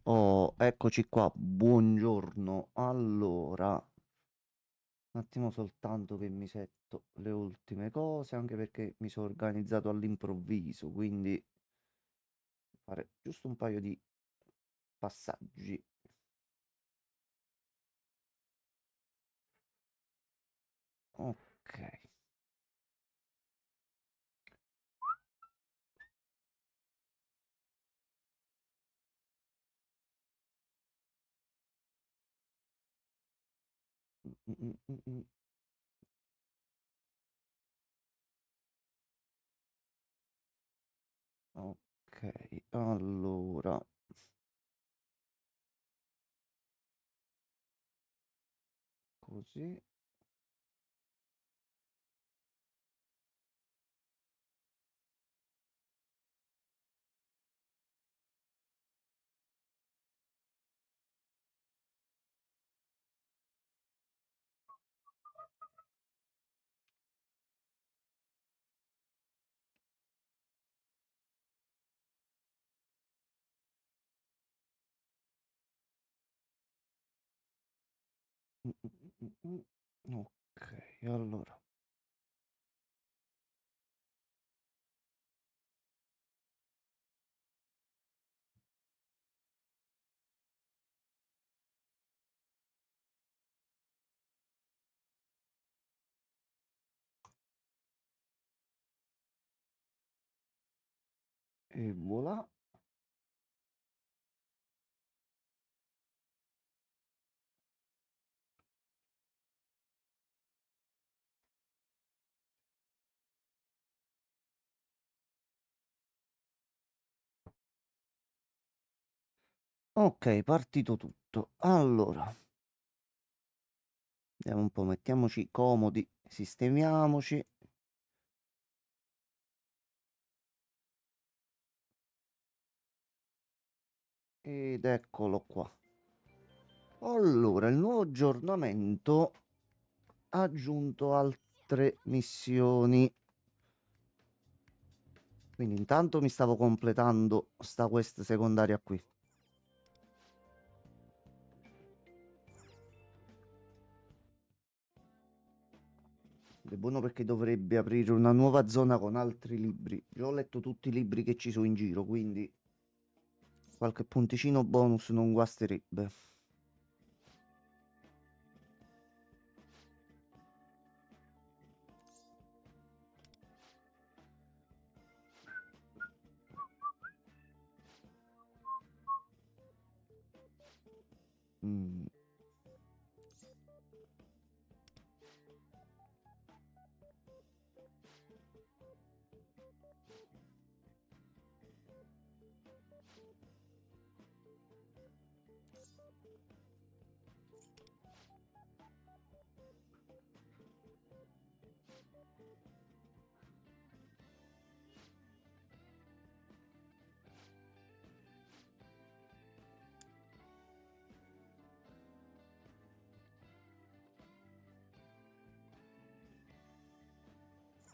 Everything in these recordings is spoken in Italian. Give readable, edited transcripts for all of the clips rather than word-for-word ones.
Oh, eccoci qua, buongiorno. Allora, un attimo soltanto che mi setto le ultime cose, anche perché mi sono organizzato all'improvviso, quindi fare giusto un paio di passaggi. Ok. Mm, mm, mm, mm. Ok, allora, così. Mm, mm, mm, mm, mm. Ok, allora. E voilà. Ok, partito tutto. Allora. Vediamo un po', mettiamoci comodi, sistemiamoci ed eccolo qua. Allora, il nuovo aggiornamento ha aggiunto altre missioni. Quindi intanto mi stavo completando sta quest secondaria qui. Ed è buono perché dovrebbe aprire una nuova zona con altri libri. Già ho letto tutti i libri che ci sono in giro, quindi qualche punticino bonus non guasterebbe. Mm.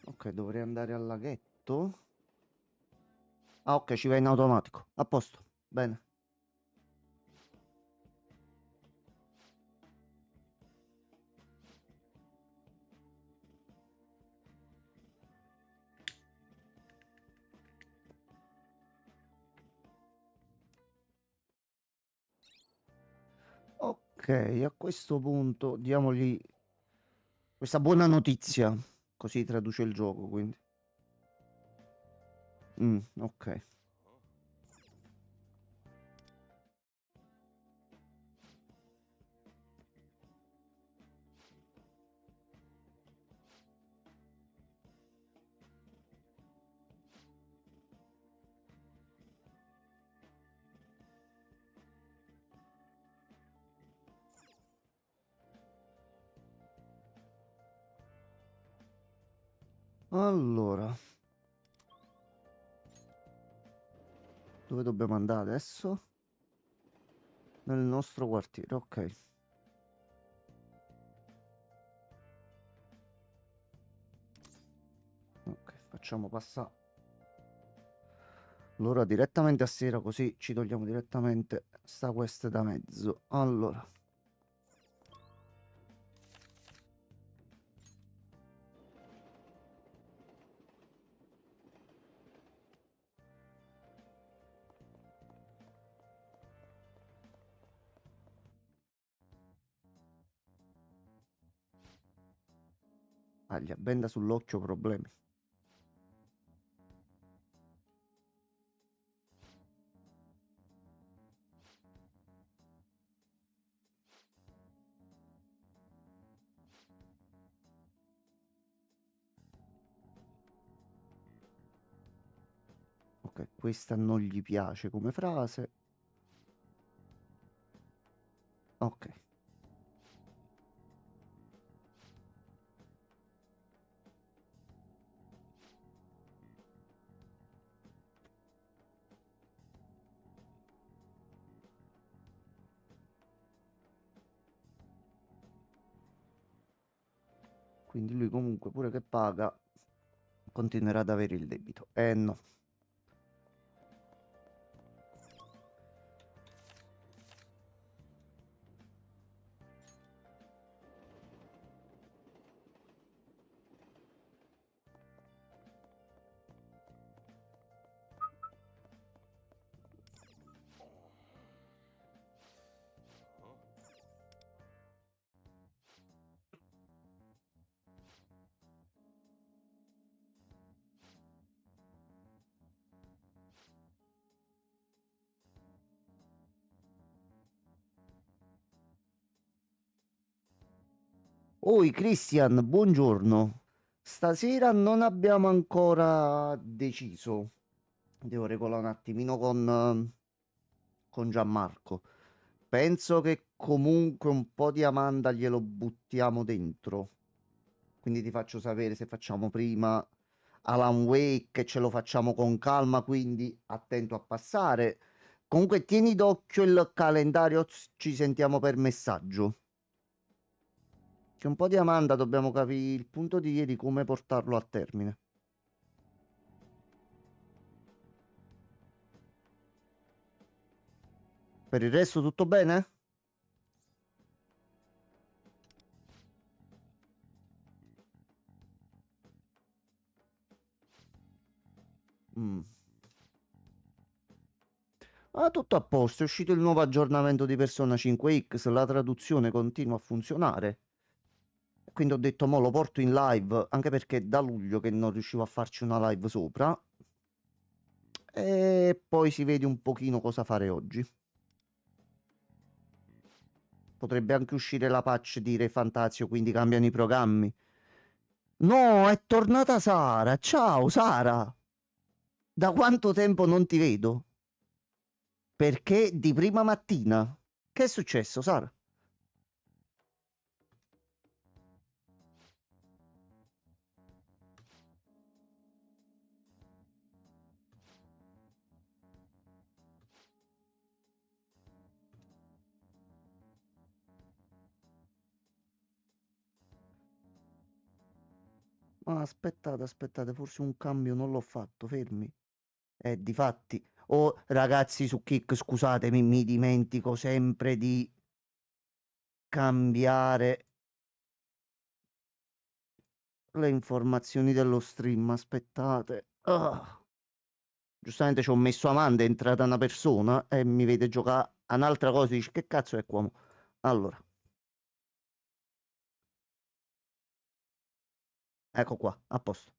Ok, dovrei andare al laghetto. Ah, ok, ci va in automatico. A posto. Bene. Ok, a questo punto diamogli questa buona notizia. Così traduce il gioco, quindi. Ok. Allora, dove dobbiamo andare adesso? Nel nostro quartiere, ok. Ok, facciamo passare Allora direttamente a sera così ci togliamo direttamente sta quest da mezzo. Allora, aglia, benda sull'occhio problemi. Ok, questa non gli piace come frase. Ok, quindi lui comunque pure che paga continuerà ad avere il debito. Eh no. Oi Christian, buongiorno. Stasera non abbiamo ancora deciso. Devo regolare un attimino con Gianmarco. Penso che comunque un po' di Amanda glielo buttiamo dentro. Quindi ti faccio sapere se facciamo prima Alan Wake e ce lo facciamo con calma, quindi attento a passare. Comunque tieni d'occhio il calendario, ci sentiamo per messaggio. C'è un po' di Amanda, dobbiamo capire il punto di ieri, come portarlo a termine. Per il resto tutto bene? Mm. Ah, tutto a posto, è uscito il nuovo aggiornamento di Persona 5X, la traduzione continua a funzionare. Quindi ho detto, mo lo porto in live, anche perché è da luglio che non riuscivo a farci una live sopra. E poi si vede un pochino cosa fare oggi. Potrebbe anche uscire la patch di Re Fantasio, quindi cambiano i programmi. No, è tornata Sara. Ciao Sara. Da quanto tempo non ti vedo? Perché di prima mattina? Che è successo, Sara? Ma aspettate, aspettate, forse un cambio non l'ho fatto, fermi. Difatti. Oh, ragazzi su Kick, scusatemi, mi dimentico sempre di cambiare le informazioni dello stream. Aspettate. Ah. Giustamente ci ho messo Amanda, è entrata una persona e mi vede giocare a un'altra cosa. Dice, che cazzo è qua? Mo?" Allora, ecco qua, a posto.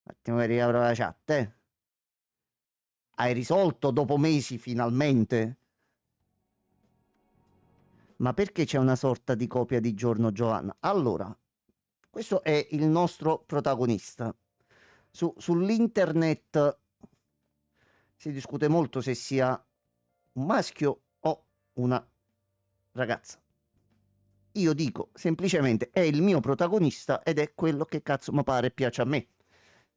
Un attimo che riapro la chat, eh. Hai risolto dopo mesi finalmente? Ma perché c'è una sorta di copia di Giorno Giovanna? Allora, questo è il nostro protagonista. Sull'internet si discute molto se sia un maschio o una ragazza. Io dico semplicemente è il mio protagonista ed è quello che cazzo mi pare e piace a me.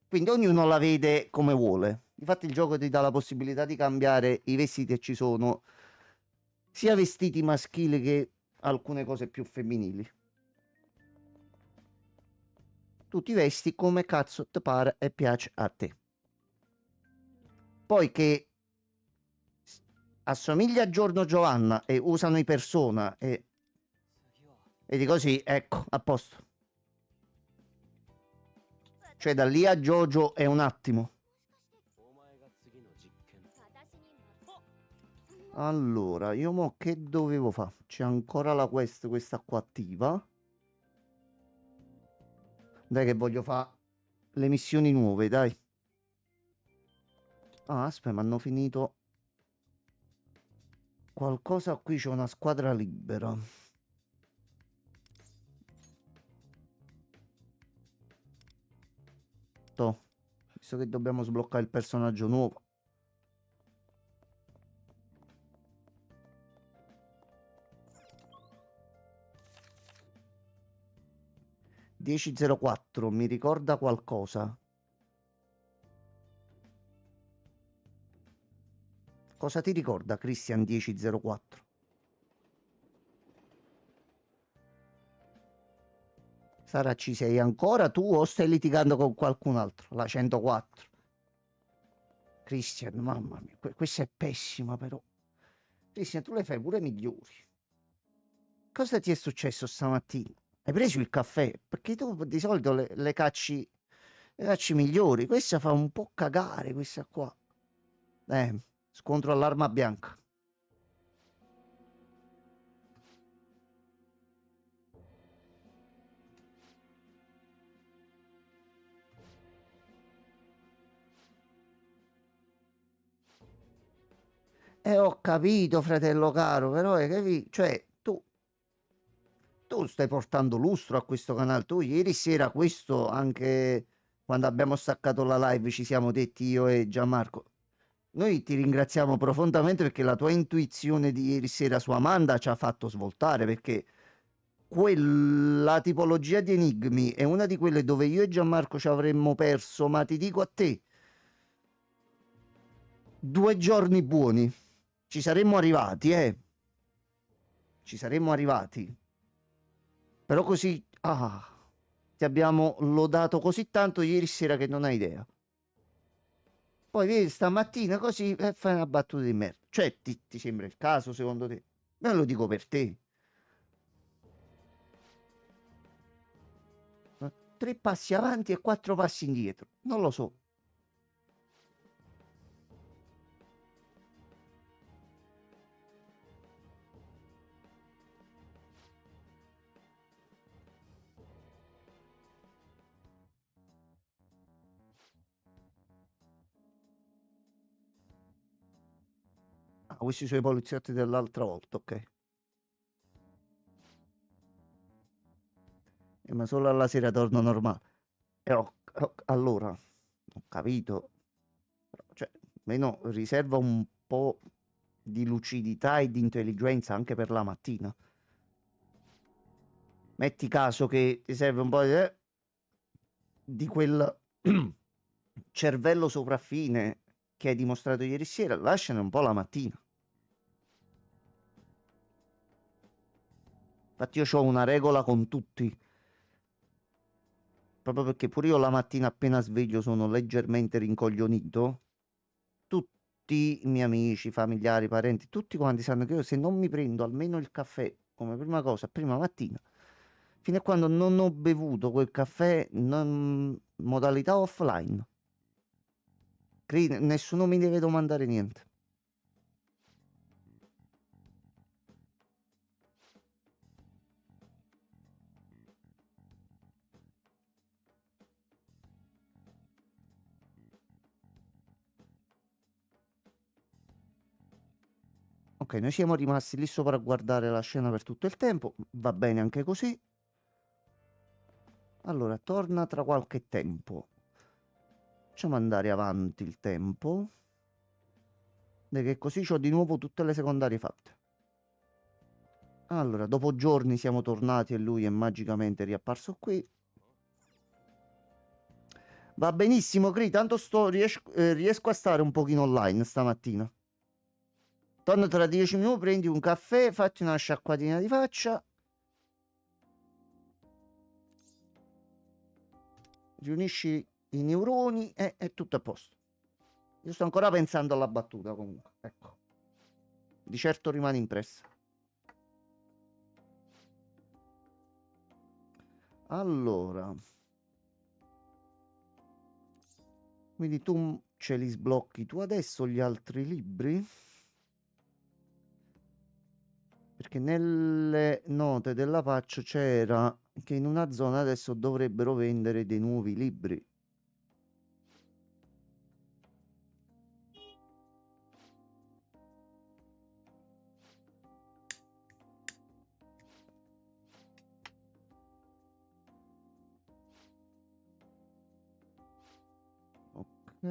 Quindi ognuno la vede come vuole. Infatti il gioco ti dà la possibilità di cambiare i vestiti e ci sono sia vestiti maschili che alcune cose più femminili. Tu ti vesti come cazzo ti pare e piace a te. Poi che assomiglia a Giorno Giovanna e usano i persona e di così, ecco, a posto. Cioè da lì a Jojo è un attimo. Allora, io mo che dovevo fare? C'è ancora la quest, questa qua attiva. Dai che voglio fare le missioni nuove, dai. Ah, aspetta, ma hanno finito qualcosa qui, c'è una squadra libera. Toh, visto che dobbiamo sbloccare il personaggio nuovo. (10.04) mi ricorda qualcosa. Cosa ti ricorda Christian 10.04? Sara, ci sei ancora tu o stai litigando con qualcun altro? La 104. Christian, mamma mia, questa è pessima però. Christian, tu le fai pure migliori. Cosa ti è successo stamattina? Hai preso il caffè? Perché tu di solito le cacci migliori. Questa fa un po' cagare, questa qua. Scontro all'arma bianca. Ho capito, fratello caro, però è che cioè, tu stai portando lustro a questo canale. Tu ieri sera, questo anche quando abbiamo staccato la live, ci siamo detti io e Gianmarco. Noi ti ringraziamo profondamente perché la tua intuizione di ieri sera su Amanda ci ha fatto svoltare perché quella tipologia di enigmi è una di quelle dove io e Gianmarco ci avremmo perso, ma ti dico a te, 2 giorni buoni. Ci saremmo arrivati, eh. Ci saremmo arrivati. Però così, ti abbiamo lodato così tanto ieri sera che non hai idea. Poi vedi stamattina così e fai una battuta di merda. Cioè, ti sembra il caso secondo te? Me lo dico per te. 3 passi avanti e 4 passi indietro. Non lo so. Ah, questi sono i poliziotti dell'altra volta, ok. Ma solo alla sera torno normale. Allora, ho capito. Cioè, almeno riserva un po' di lucidità e di intelligenza anche per la mattina. Metti caso che ti serve un po' di quel cervello sopraffine che hai dimostrato ieri sera, lasciane un po' la mattina. Infatti io ho una regola con tutti, proprio perché pure io la mattina appena sveglio sono leggermente rincoglionito. Tutti i miei amici, familiari, parenti, tutti quanti sanno che io se non mi prendo almeno il caffè come prima cosa, prima mattina, fino a quando non ho bevuto quel caffè, modalità offline. Nessuno mi deve domandare niente. Ok, noi siamo rimasti lì sopra a guardare la scena per tutto il tempo. Va bene anche così. Allora, torna tra qualche tempo. Facciamo andare avanti il tempo. Che così ho di nuovo tutte le secondarie fatte. Allora, dopo giorni siamo tornati e lui è magicamente riapparso qui. Va benissimo, Cri, tanto riesco a stare un pochino online stamattina. Torno tra 10 minuti, prendi un caffè, fatti una sciacquatina di faccia. Riunisci i neuroni e è tutto a posto. Io sto ancora pensando alla battuta comunque. Ecco, di certo rimane impressa. Allora, quindi tu ce li sblocchi tu adesso gli altri libri? Perché nelle note della patch c'era che in una zona adesso dovrebbero vendere dei nuovi libri. Ok.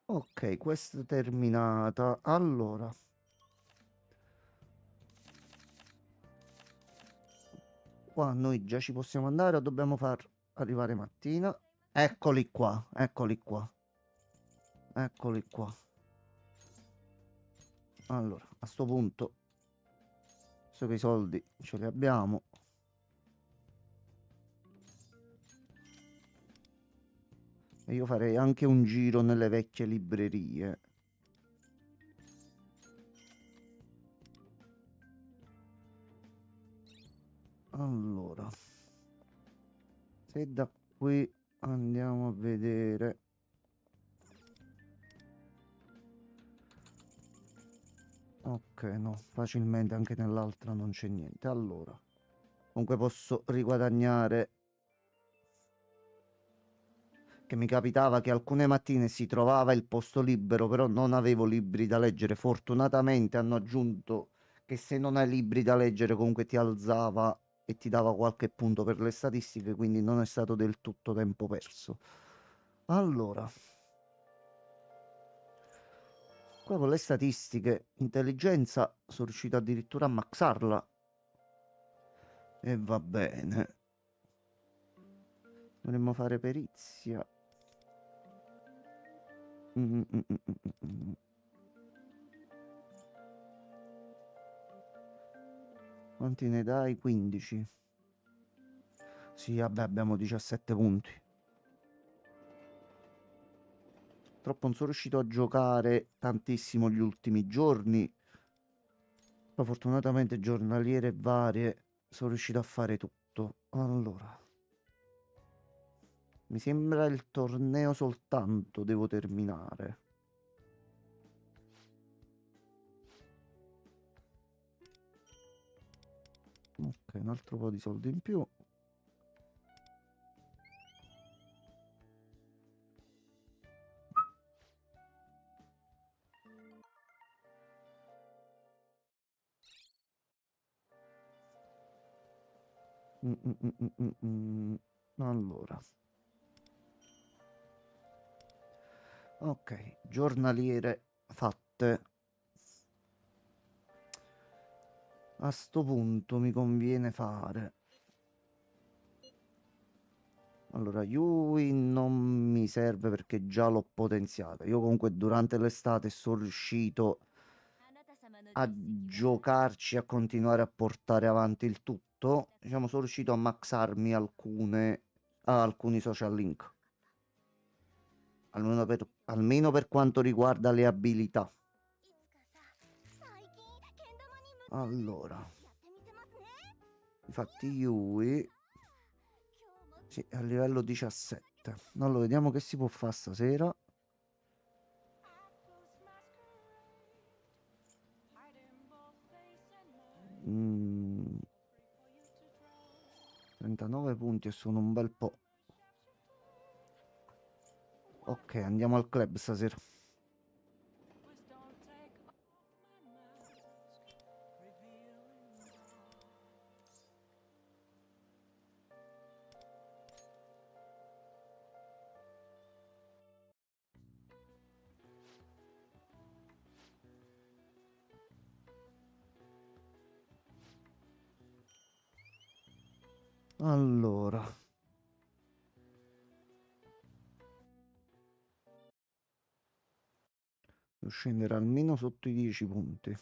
Ok, questa è terminata. Allora, qua noi già ci possiamo andare o dobbiamo far arrivare mattina? Eccoli qua, eccoli qua, eccoli qua. Allora, a sto punto, so che i soldi ce li abbiamo. E io farei anche un giro nelle vecchie librerie. Allora, se da qui andiamo a vedere. Ok, no, facilmente anche nell'altra non c'è niente. Allora, comunque posso riguadagnare. Che mi capitava che alcune mattine si trovava il posto libero, però non avevo libri da leggere. Fortunatamente hanno aggiunto che se non hai libri da leggere comunque ti alzava e ti dava qualche punto per le statistiche, quindi non è stato del tutto tempo perso. Allora, qua con le statistiche, intelligenza, sono riuscito addirittura a maxarla. E va bene. Dovremmo fare perizia. Mm, mm, mm, mm, mm, mm. Quanti ne dai? 15. Sì, vabbè, abbiamo 17 punti. Purtroppo non sono riuscito a giocare tantissimo gli ultimi giorni. Poi fortunatamente giornaliere varie sono riuscito a fare tutto. Allora, mi sembra il torneo soltanto devo terminare. Ok, un altro po' di soldi in più. Mm, mm, mm, mm, mm, mm. Allora, ok, giornaliere fatte. A sto punto mi conviene fare. Allora, Yui non mi serve perché già l'ho potenziata. Io comunque durante l'estate sono riuscito a giocarci, a continuare a portare avanti il tutto. Diciamo, sono riuscito a maxarmi alcuni social link. Almeno per quanto riguarda le abilità. Allora, infatti Yui, sì, è a livello 17. Allora, vediamo che si può fare stasera. 39 punti e sono un bel po'. Ok, andiamo al club stasera. Allora, devo scendere almeno sotto i 10 punti.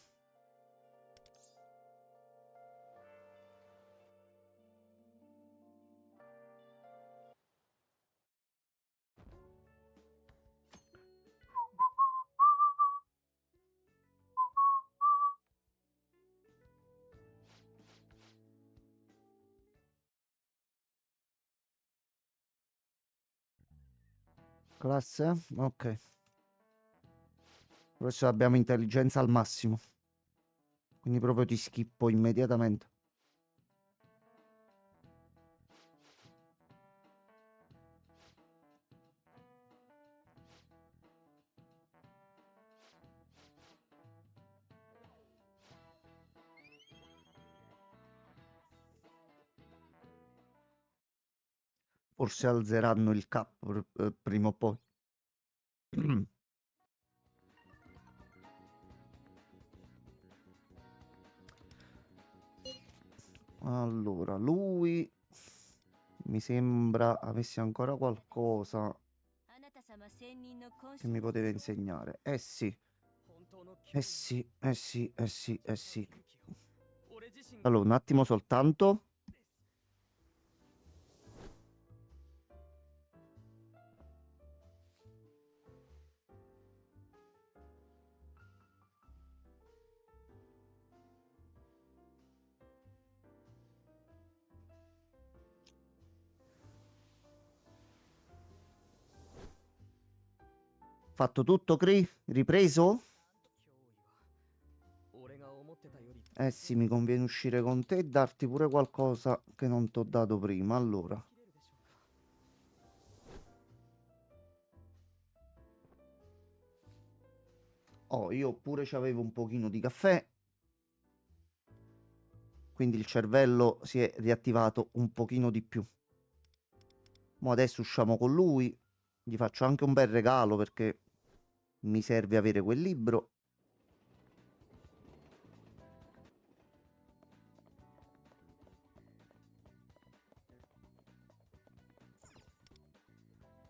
Classe? Ok. Adesso abbiamo intelligenza al massimo. Quindi proprio ti schippo immediatamente. Forse alzeranno il cap prima o poi. Allora, lui mi sembra avesse ancora qualcosa che mi poteva insegnare. Eh sì, eh sì, eh sì, eh sì, eh sì. Allora, un attimo soltanto. Fatto tutto, Cri? Ripreso? Eh sì, mi conviene uscire con te e darti pure qualcosa che non ti ho dato prima. Allora. Oh, io pure c'avevo un pochino di caffè, quindi il cervello si è riattivato un pochino di più. Mo adesso usciamo con lui, gli faccio anche un bel regalo perché mi serve avere quel libro.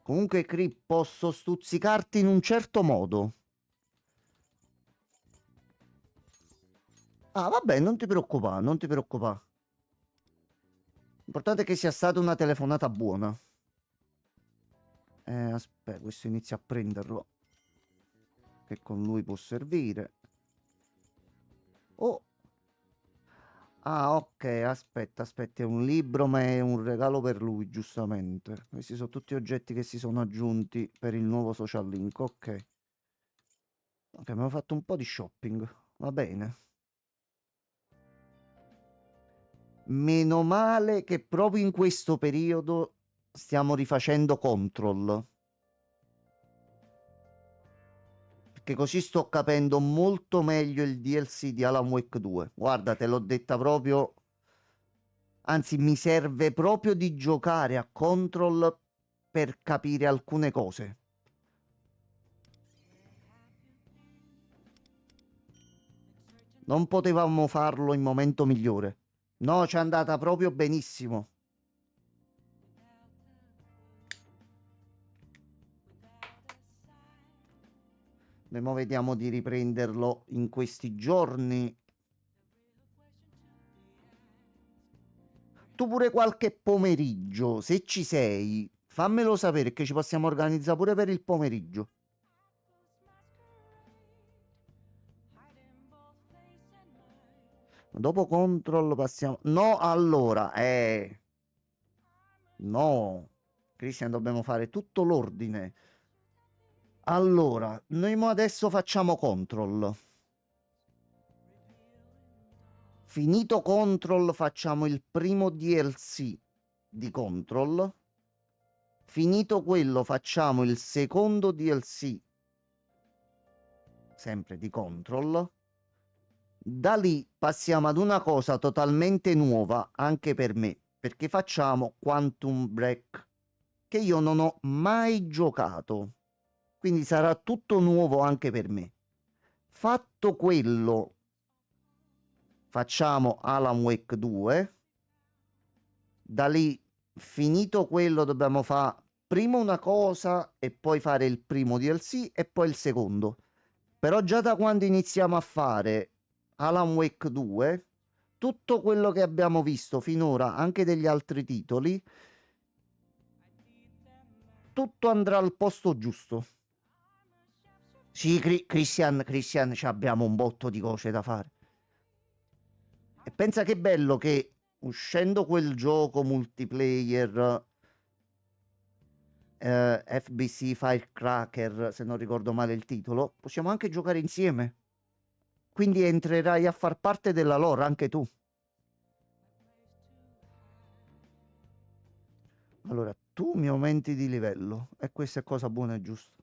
Comunque, Cri, posso stuzzicarti in un certo modo. Ah, vabbè, non ti preoccupare, non ti preoccupare. L'importante è che sia stata una telefonata buona. Aspetta, questo inizia a prenderlo, che con lui può servire. Oh, ah, ok, aspetta, aspetta, è un libro, ma è un regalo per lui, giustamente. Questi sono tutti oggetti che si sono aggiunti per il nuovo social link, ok. Ok, abbiamo fatto un po' di shopping, va bene. Meno male che proprio in questo periodo stiamo rifacendo Control. Perché così sto capendo molto meglio il DLC di Alan Wake 2. Guarda, te l'ho detta proprio. Anzi, mi serve proprio di giocare a Control per capire alcune cose. Non potevamo farlo in momento migliore. No, ci è andata proprio benissimo. Noi mo vediamo di riprenderlo in questi giorni. Tu pure qualche pomeriggio, se ci sei, fammelo sapere che ci possiamo organizzare pure per il pomeriggio. Dopo Control passiamo. No, allora, no. Christian, dobbiamo fare tutto l'ordine. Allora, noi mo adesso facciamo Control. Finito Control, facciamo il primo DLC. di Control. Finito quello, facciamo il secondo DLC, sempre di Control. Da lì passiamo ad una cosa totalmente nuova anche per me, perché facciamo Quantum Break, che io non ho mai giocato. Quindi sarà tutto nuovo anche per me. Fatto quello, facciamo Alan Wake 2. Da lì, finito quello, dobbiamo fare prima una cosa e poi fare il primo DLC e poi il secondo. Però già da quando iniziamo a fare Alan Wake 2, tutto quello che abbiamo visto finora, anche degli altri titoli, tutto andrà al posto giusto. Sì, Christian, ci abbiamo un botto di cose da fare. E pensa che bello che uscendo quel gioco multiplayer FBC Firecracker, se non ricordo male il titolo, possiamo anche giocare insieme. Quindi entrerai a far parte della lore anche tu. Allora, tu mi aumenti di livello e questa è cosa buona e giusta.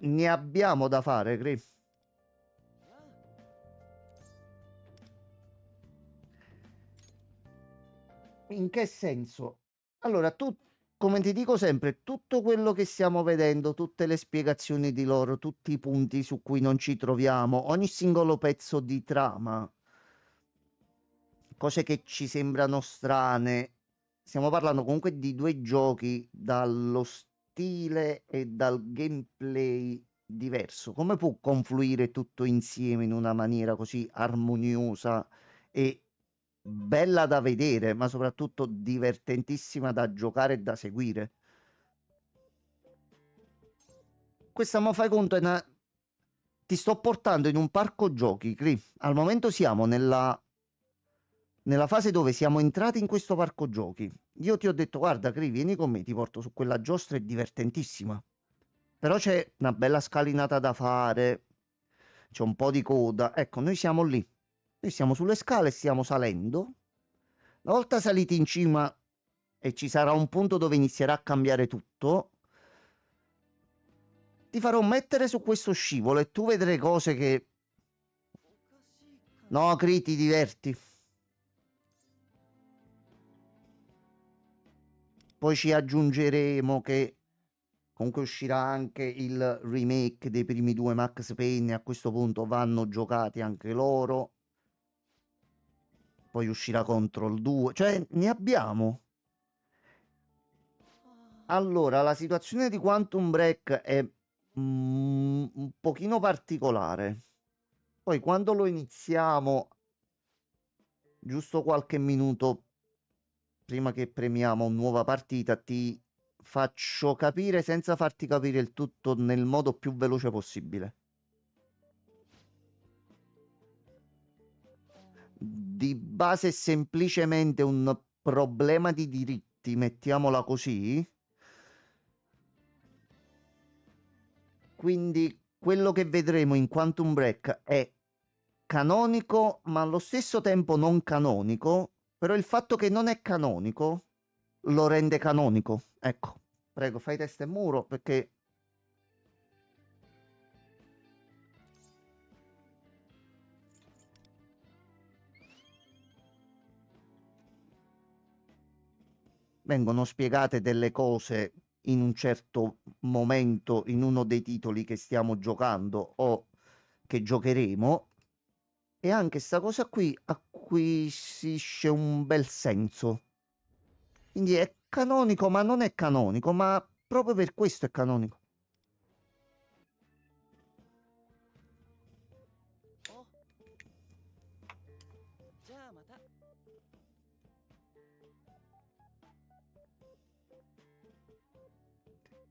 Ne abbiamo da fare, Griff. In che senso? Allora, tu, come ti dico sempre, tutto quello che stiamo vedendo, tutte le spiegazioni di loro, tutti i punti su cui non ci troviamo, ogni singolo pezzo di trama, cose che ci sembrano strane. Stiamo parlando comunque di due giochi dallo stile e dal gameplay diverso. Come può confluire tutto insieme in una maniera così armoniosa e bella da vedere, ma soprattutto divertentissima da giocare e da seguire? Questa, mo fai conto, è una... ti sto portando in un parco giochi, Cri. Al momento siamo nella fase dove siamo entrati in questo parco giochi. Io ti ho detto, guarda, Cri, vieni con me, ti porto su quella giostra, è divertentissima. Però c'è una bella scalinata da fare, c'è un po' di coda. Ecco, noi siamo lì. Noi siamo sulle scale, stiamo salendo. Una volta saliti in cima e ci sarà un punto dove inizierà a cambiare tutto, ti farò mettere su questo scivolo e tu vedrai cose che... No, Cri, ti diverti. Poi ci aggiungeremo che comunque uscirà anche il remake dei primi due Max Payne. A questo punto vanno giocati anche loro. Poi uscirà Control 2. Cioè, ne abbiamo. Allora, la situazione di Quantum Break è un pochino particolare. Poi quando lo iniziamo, giusto qualche minuto prima che premiamo nuova partita, ti faccio capire senza farti capire il tutto nel modo più veloce possibile. Di base è semplicemente un problema di diritti, mettiamola così. Quindi quello che vedremo in Quantum Break è canonico, ma allo stesso tempo non canonico. Però il fatto che non è canonico lo rende canonico. Ecco, prego, fai testa e muro perché vengono spiegate delle cose in un certo momento in uno dei titoli che stiamo giocando o che giocheremo. E anche sta cosa qui acquisisce un bel senso. Quindi è canonico, ma non è canonico, ma proprio per questo è canonico.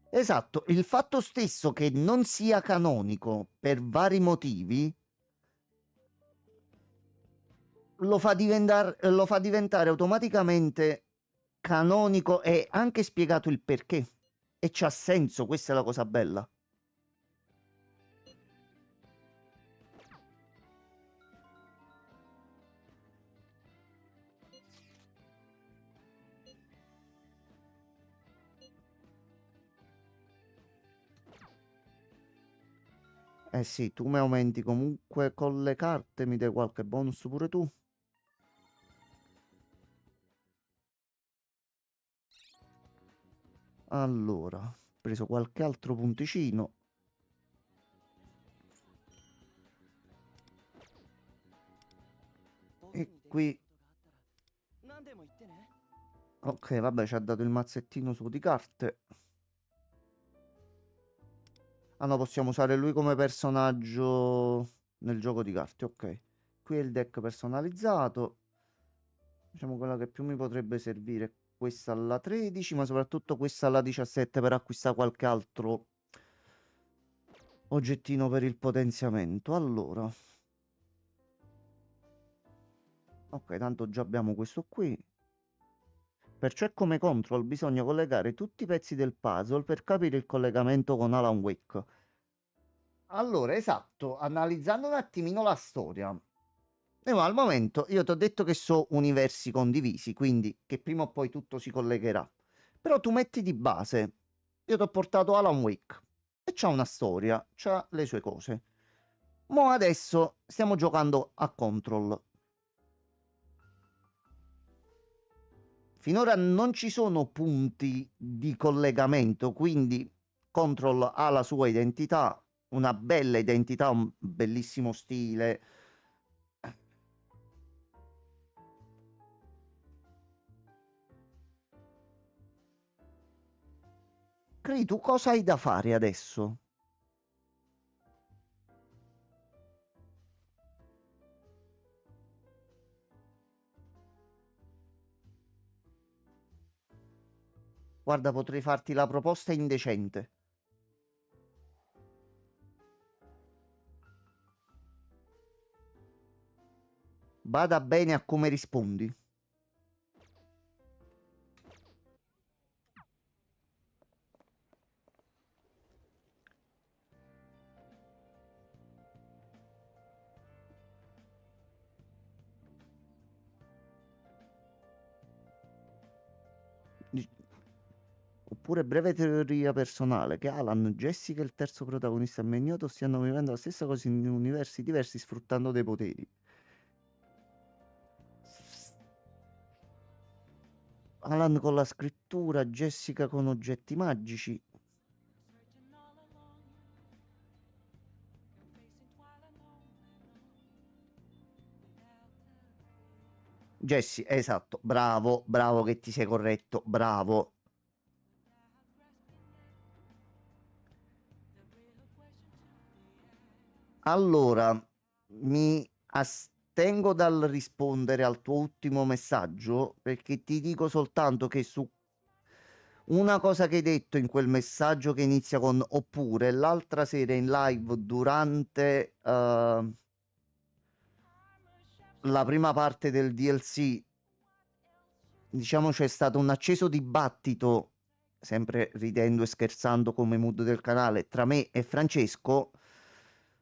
Esatto, il fatto stesso che non sia canonico per vari motivi lo fa diventare automaticamente canonico e anche spiegato il perché. E c'ha senso, questa è la cosa bella. Eh sì, tu mi aumenti comunque con le carte, mi dai qualche bonus pure tu. Allora, ho preso qualche altro punticino. E qui, ok, vabbè, ci ha dato il mazzettino su di carte. Ah no, possiamo usare lui come personaggio nel gioco di carte, ok. Qui è il deck personalizzato. Diciamo quella che più mi potrebbe servire è questa alla 13, ma soprattutto questa alla 17 per acquistare qualche altro oggettino per il potenziamento. Allora, ok, tanto già abbiamo questo qui. Perciò è come control bisogna collegare tutti i pezzi del puzzle per capire il collegamento con Alan Wake. Allora, esatto, analizzando un attimino la storia. Ma al momento io ti ho detto che sono universi condivisi, quindi che prima o poi tutto si collegherà. Però tu metti di base, io ti ho portato Alan Wake e c'ha una storia, c'ha le sue cose. Mo' adesso stiamo giocando a Control. Finora non ci sono punti di collegamento, quindi Control ha la sua identità, una bella identità, un bellissimo stile. Cri, tu cosa hai da fare adesso? Guarda, potrei farti la proposta indecente. Bada bene a come rispondi. Di- Oppure breve teoria personale, che Alan, Jessica e il terzo protagonista Magneto stiano vivendo la stessa cosa in universi diversi sfruttando dei poteri. Alan con la scrittura, Jessica con oggetti magici. Jessie, esatto, bravo, bravo che ti sei corretto, bravo. Allora, mi astengo dal rispondere al tuo ultimo messaggio perché ti dico soltanto che su una cosa che hai detto in quel messaggio che inizia con oppure l'altra sera in live durante la prima parte del DLC, diciamo c'è stato un acceso dibattito, sempre ridendo e scherzando come mood del canale, tra me e Francesco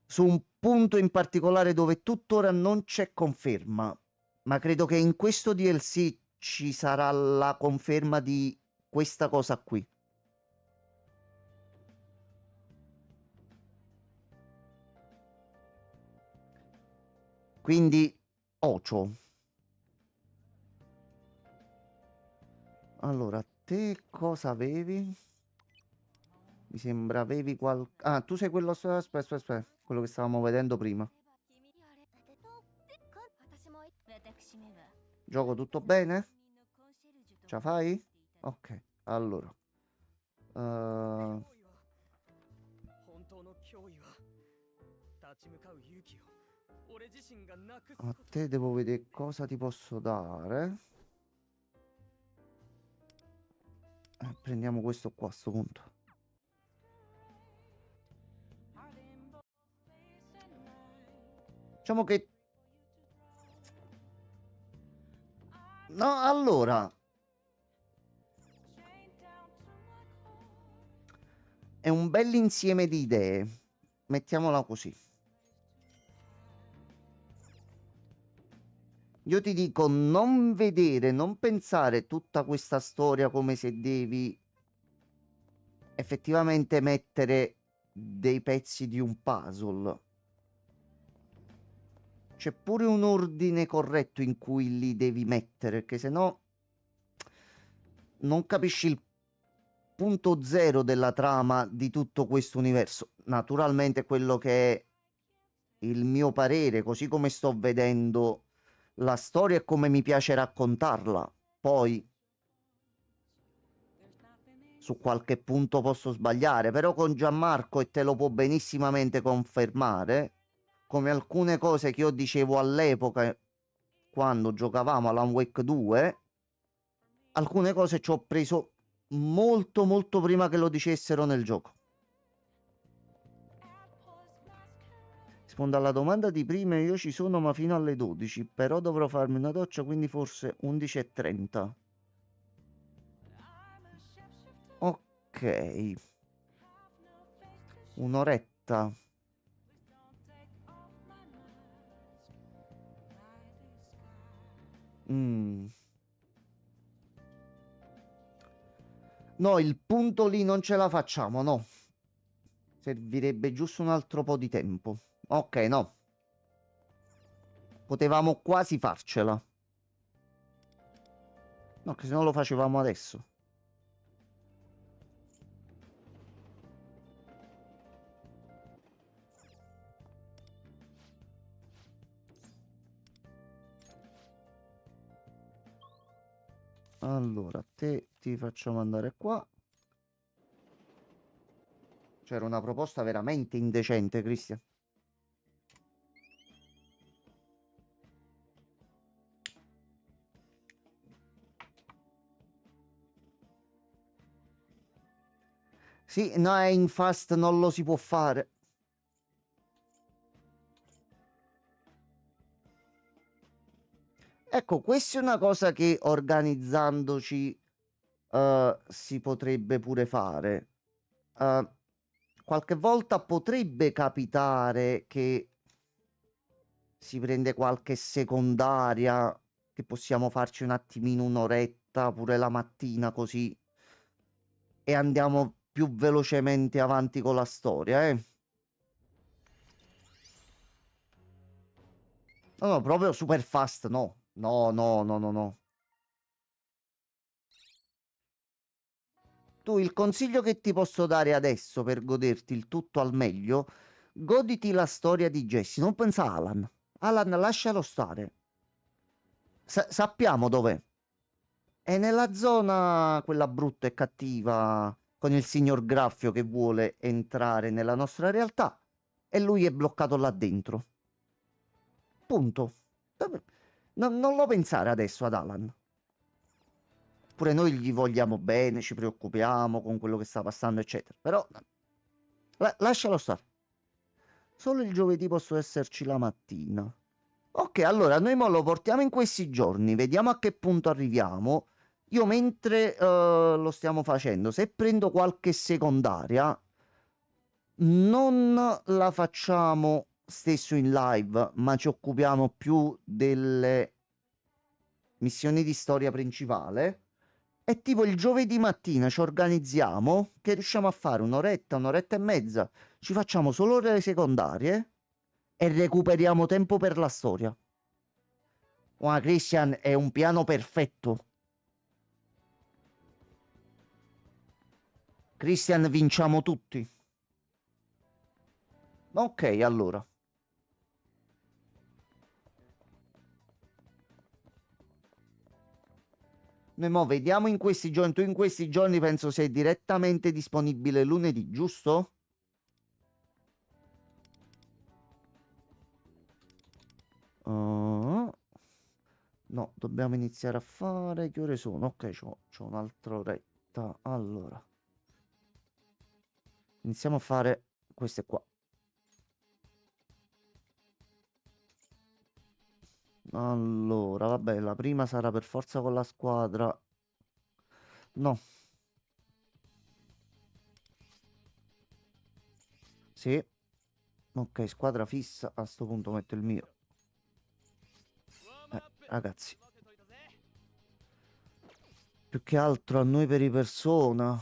su un punto in particolare dove tuttora non c'è conferma, ma credo che in questo DLC ci sarà la conferma di questa cosa qui. Quindi, Ocio. Allora, te cosa avevi? Mi sembra avevi Ah, tu sei quello... Aspetta. Quello che stavamo vedendo prima. Gioco tutto bene? Ce la fai? Ok, allora. eh, a te devo vedere cosa ti posso dare. Prendiamo questo qua a sto punto. Diciamo che... No, allora... È un bell'insieme di idee. Mettiamola così. Io ti dico, non vedere, non pensare tutta questa storia come se devi effettivamente mettere dei pezzi di un puzzle. C'è pure un ordine corretto in cui li devi mettere, perché se no non capisci il punto zero della trama di tutto questo universo. Naturalmente quello che è il mio parere, così come sto vedendo la storia e come mi piace raccontarla. Poi su qualche punto posso sbagliare, però con Gianmarco, e te lo può benissimamente confermare, come alcune cose che io dicevo all'epoca quando giocavamo Alan Wake 2, alcune cose ci ho preso molto molto prima che lo dicessero nel gioco. Rispondo alla domanda di prima, io ci sono ma fino alle 12, però dovrò farmi una doccia, quindi forse 11:30. Ok, un'oretta. Mm. No, il punto lì non ce la facciamo, no. Servirebbe giusto un altro po' di tempo. Ok, no. Potevamo quasi farcela. No, che se no lo facevamo adesso. Allora, te ti facciamo andare qua. C'era una proposta veramente indecente, Cristian. Sì, no, è in fast non lo si può fare. Ecco, questa è una cosa che organizzandoci si potrebbe pure fare. Eh, qualche volta potrebbe capitare che si prende qualche secondaria, che possiamo farci un attimino un'oretta pure la mattina così e andiamo più velocemente avanti con la storia, eh. No, no, proprio super fast, no. No, no, no, no, no. Tu il consiglio che ti posso dare adesso per goderti il tutto al meglio, goditi la storia di Jesse, non pensa a Alan. Alan, lascialo stare. Sappiamo dov'è. È nella zona quella brutta e cattiva con il signor Graffio che vuole entrare nella nostra realtà e lui è bloccato là dentro. Punto. Non lo pensare adesso ad Alan. Pure noi gli vogliamo bene, ci preoccupiamo con quello che sta passando, eccetera. Però lascialo stare. Solo il giovedì posso esserci la mattina. Ok, allora noi mo lo portiamo in questi giorni, vediamo a che punto arriviamo. Io mentre lo stiamo facendo, se prendo qualche secondaria, non la facciamo stesso in live, ma ci occupiamo più delle missioni di storia principale. E tipo il giovedì mattina ci organizziamo che riusciamo a fare un'oretta, un'oretta e mezza. Ci facciamo solo le secondarie e recuperiamo tempo per la storia. Ma Christian è un piano perfetto. Christian, vinciamo tutti. Ok, allora. Noi mo vediamo in questi giorni. Tu in questi giorni penso sei direttamente disponibile lunedì, giusto? Uh, no, dobbiamo iniziare a fare. Che ore sono? Ok, c'ho un'altra oretta. Allora, iniziamo a fare queste qua. Allora, vabbè, la prima sarà per forza con la squadra. No, sì. Ok, squadra fissa. A sto punto metto il mio. Ragazzi, più che altro a noi per i persona.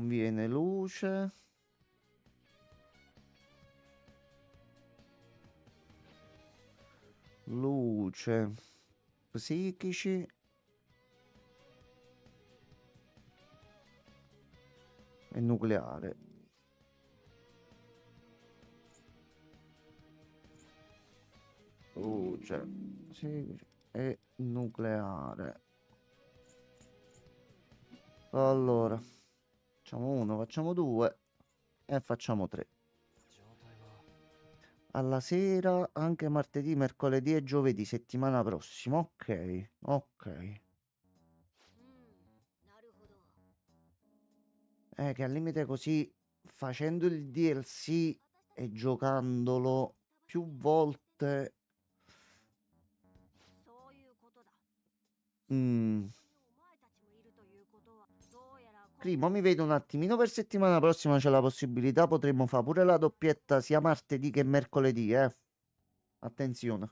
Viene luce. Luce. Psichici. E nucleare. Luce. Psichici e nucleare. Allora. Facciamo uno, facciamo due. E facciamo tre. Alla sera, anche martedì, mercoledì e giovedì, settimana prossima. Ok, ok. Che al limite così, facendo il DLC e giocandolo più volte... Primo mi vedo un attimino per settimana prossima c'è la possibilità, potremmo fare pure la doppietta sia martedì che mercoledì, eh. Attenzione.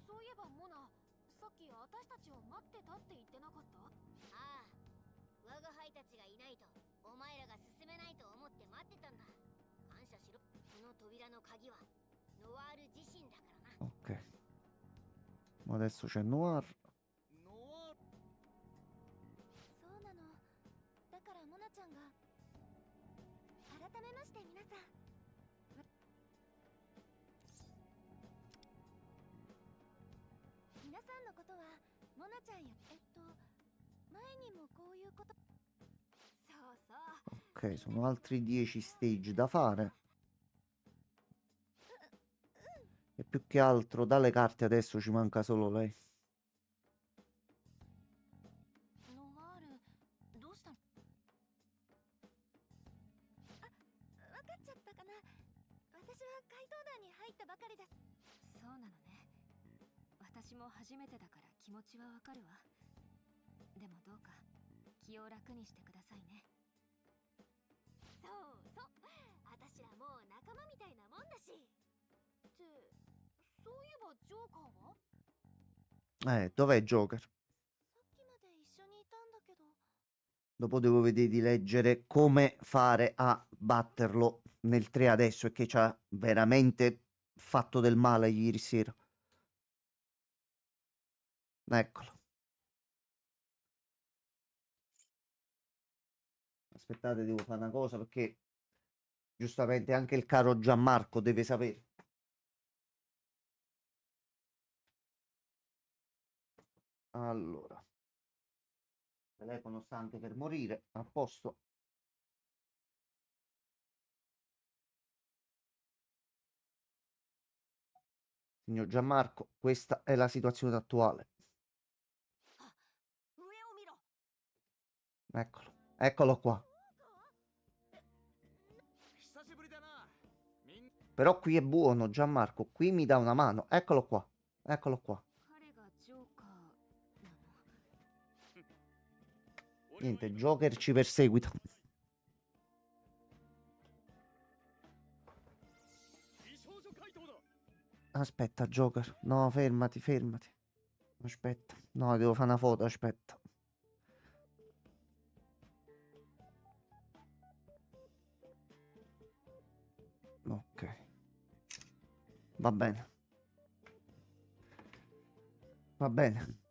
そういえばモナ、さっき私たちを待ってたって言ってなかった？ああ、我が輩たちがいないとお前らが進めないと思って待ってたんだ。感謝しろ。この扉の鍵はノワール自身だからな。 Ok. Ma adesso c'è Noir. そうなの。だからモナちゃんが改めまして皆さん。皆さんのことはモナちゃんや前にもこういうこと。そうそう。 Ok, sono altri 10 stage da fare. E più che altro dalle carte adesso ci manca solo lei. ノワール、どうしたの？あ、分かっちゃったかな。私は怪盗団に入ったばかりだ。そうなのね。私も初めてだから気持ちはわかるわ。でもどうか気を楽にしてくださいね。そうそう。私らもう仲間みたいなもんだし。ってそういえばジョーカーは？ Dov'è Joker? さっきまで一緒にいたんだけど。 Dopo devo vedere di leggere come fare a batterlo nel 3 adesso, e che ci ha veramente fatto del male ieri sera. Eccolo. Aspettate, devo fare una cosa perché giustamente anche il caro Gianmarco deve sapere. Allora. Il telefono sta anche per morire. A posto. Signor Gianmarco, questa è la situazione attuale. Eccolo. Eccolo qua. Però qui è buono, Gianmarco. Qui mi dà una mano. Eccolo qua. Eccolo qua. Niente, Joker ci perseguita. Aspetta, Joker. No, fermati, fermati. Aspetta. No, devo fare una foto, aspetta. Ok. Va bene. Va bene.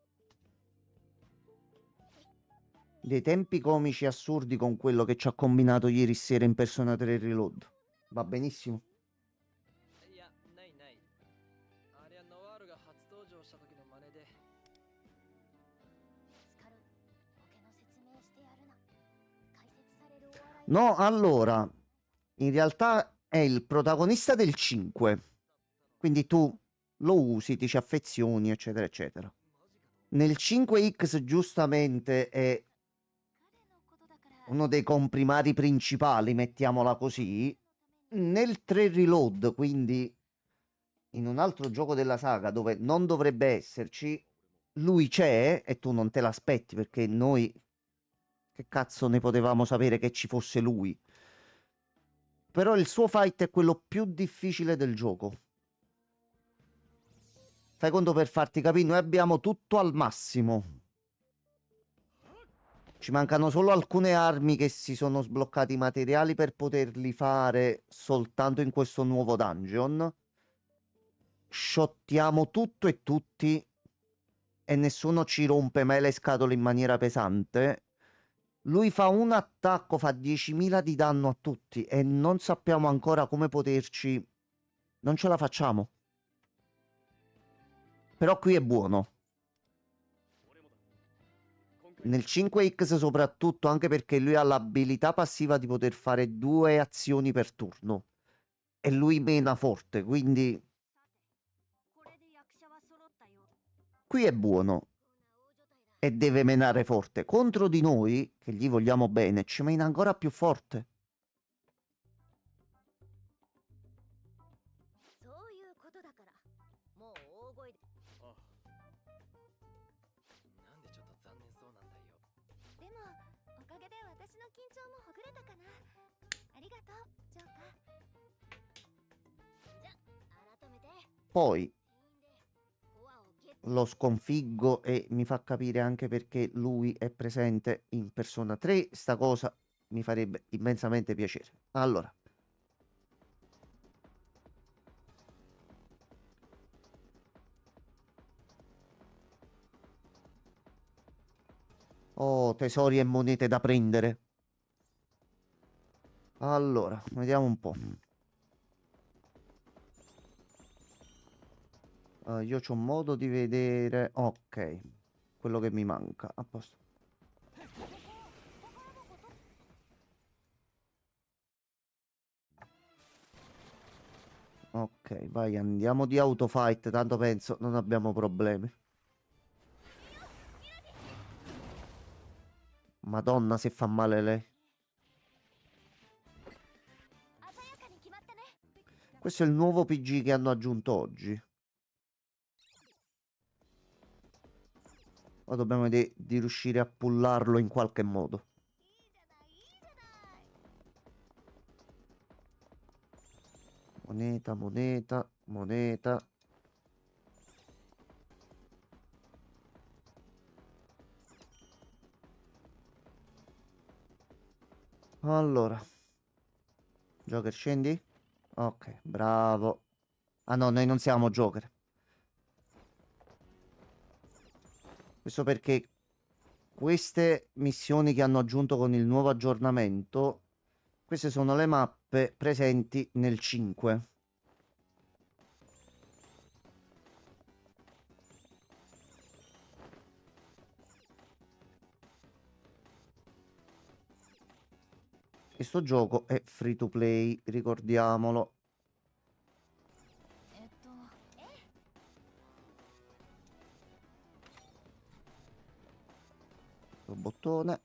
Dei tempi comici assurdi con quello che ci ha combinato ieri sera in Persona 3 Reload. Va benissimo. No, allora, in realtà è il protagonista del 5. Quindi tu lo usi, ti ci affezioni, eccetera, eccetera. Nel 5X giustamente è uno dei comprimari principali, mettiamola così. Nel 3 Reload, quindi in un altro gioco della saga dove non dovrebbe esserci, lui c'è e tu non te l'aspetti perché noi che cazzo ne potevamo sapere che ci fosse lui. Però il suo fight è quello più difficile del gioco. Fai conto, per farti capire, noi abbiamo tutto al massimo. Ci mancano solo alcune armi che si sono sbloccati i materiali per poterli fare soltanto in questo nuovo dungeon. Shottiamo tutto e tutti e nessuno ci rompe mai le scatole in maniera pesante. Lui fa un attacco, fa 10.000 di danno a tutti e non sappiamo ancora come poterci... Non ce la facciamo. Però qui è buono. Nel 5X soprattutto, anche perché lui ha l'abilità passiva di poter fare 2 azioni per turno. E lui mena forte, quindi これで役者は揃ったよ。 qui è buono. E deve menare forte. Contro di noi, che gli vogliamo bene, ci mena ancora più forte. そういうことだから、もう大声で。あなんでちょっと残念そうなんだよ。でも、おかげで私の緊張もほぐれたかな。ありがとう、ジョーカー。じゃ、改めて。 Poi 全員でコアをゲット。 lo sconfiggo e mi fa capire anche perché lui è presente in Persona 3. Sta cosa mi farebbe immensamente piacere. Allora, oh, tesori e monete da prendere. Allora, vediamo un po'. Io c'ho modo di vedere. Ok, quello che mi manca. A posto. Ok, vai, andiamo di autofight. Tanto penso non abbiamo problemi. Madonna, se fa male lei. 鮮やかに決まったね。 Questo è il nuovo PG che hanno aggiunto oggi. Ora dobbiamo vedere di riuscire a pullarlo in qualche modo. いいじゃない、いいじゃない。 Moneta, moneta, moneta. Allora. Joker, scendi? Ok, bravo. Ah no, noi non siamo Joker. Questo perché queste missioni che hanno aggiunto con il nuovo aggiornamento, queste sono le mappe presenti nel 5. Questo gioco è free to play, ricordiamolo. えっと、Bottone.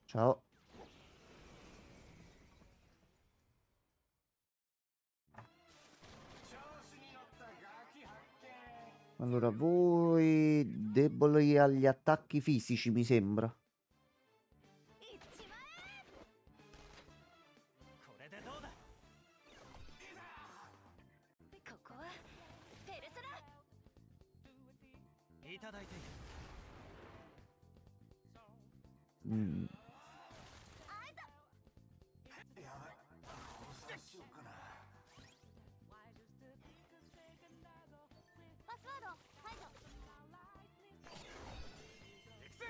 Ciao. Allora, voi deboli agli attacchi fisici, mi sembra. 一万円。これでどうだ。ここはペルソナ。いただいている。 Mm. パスワード解除。エクセエ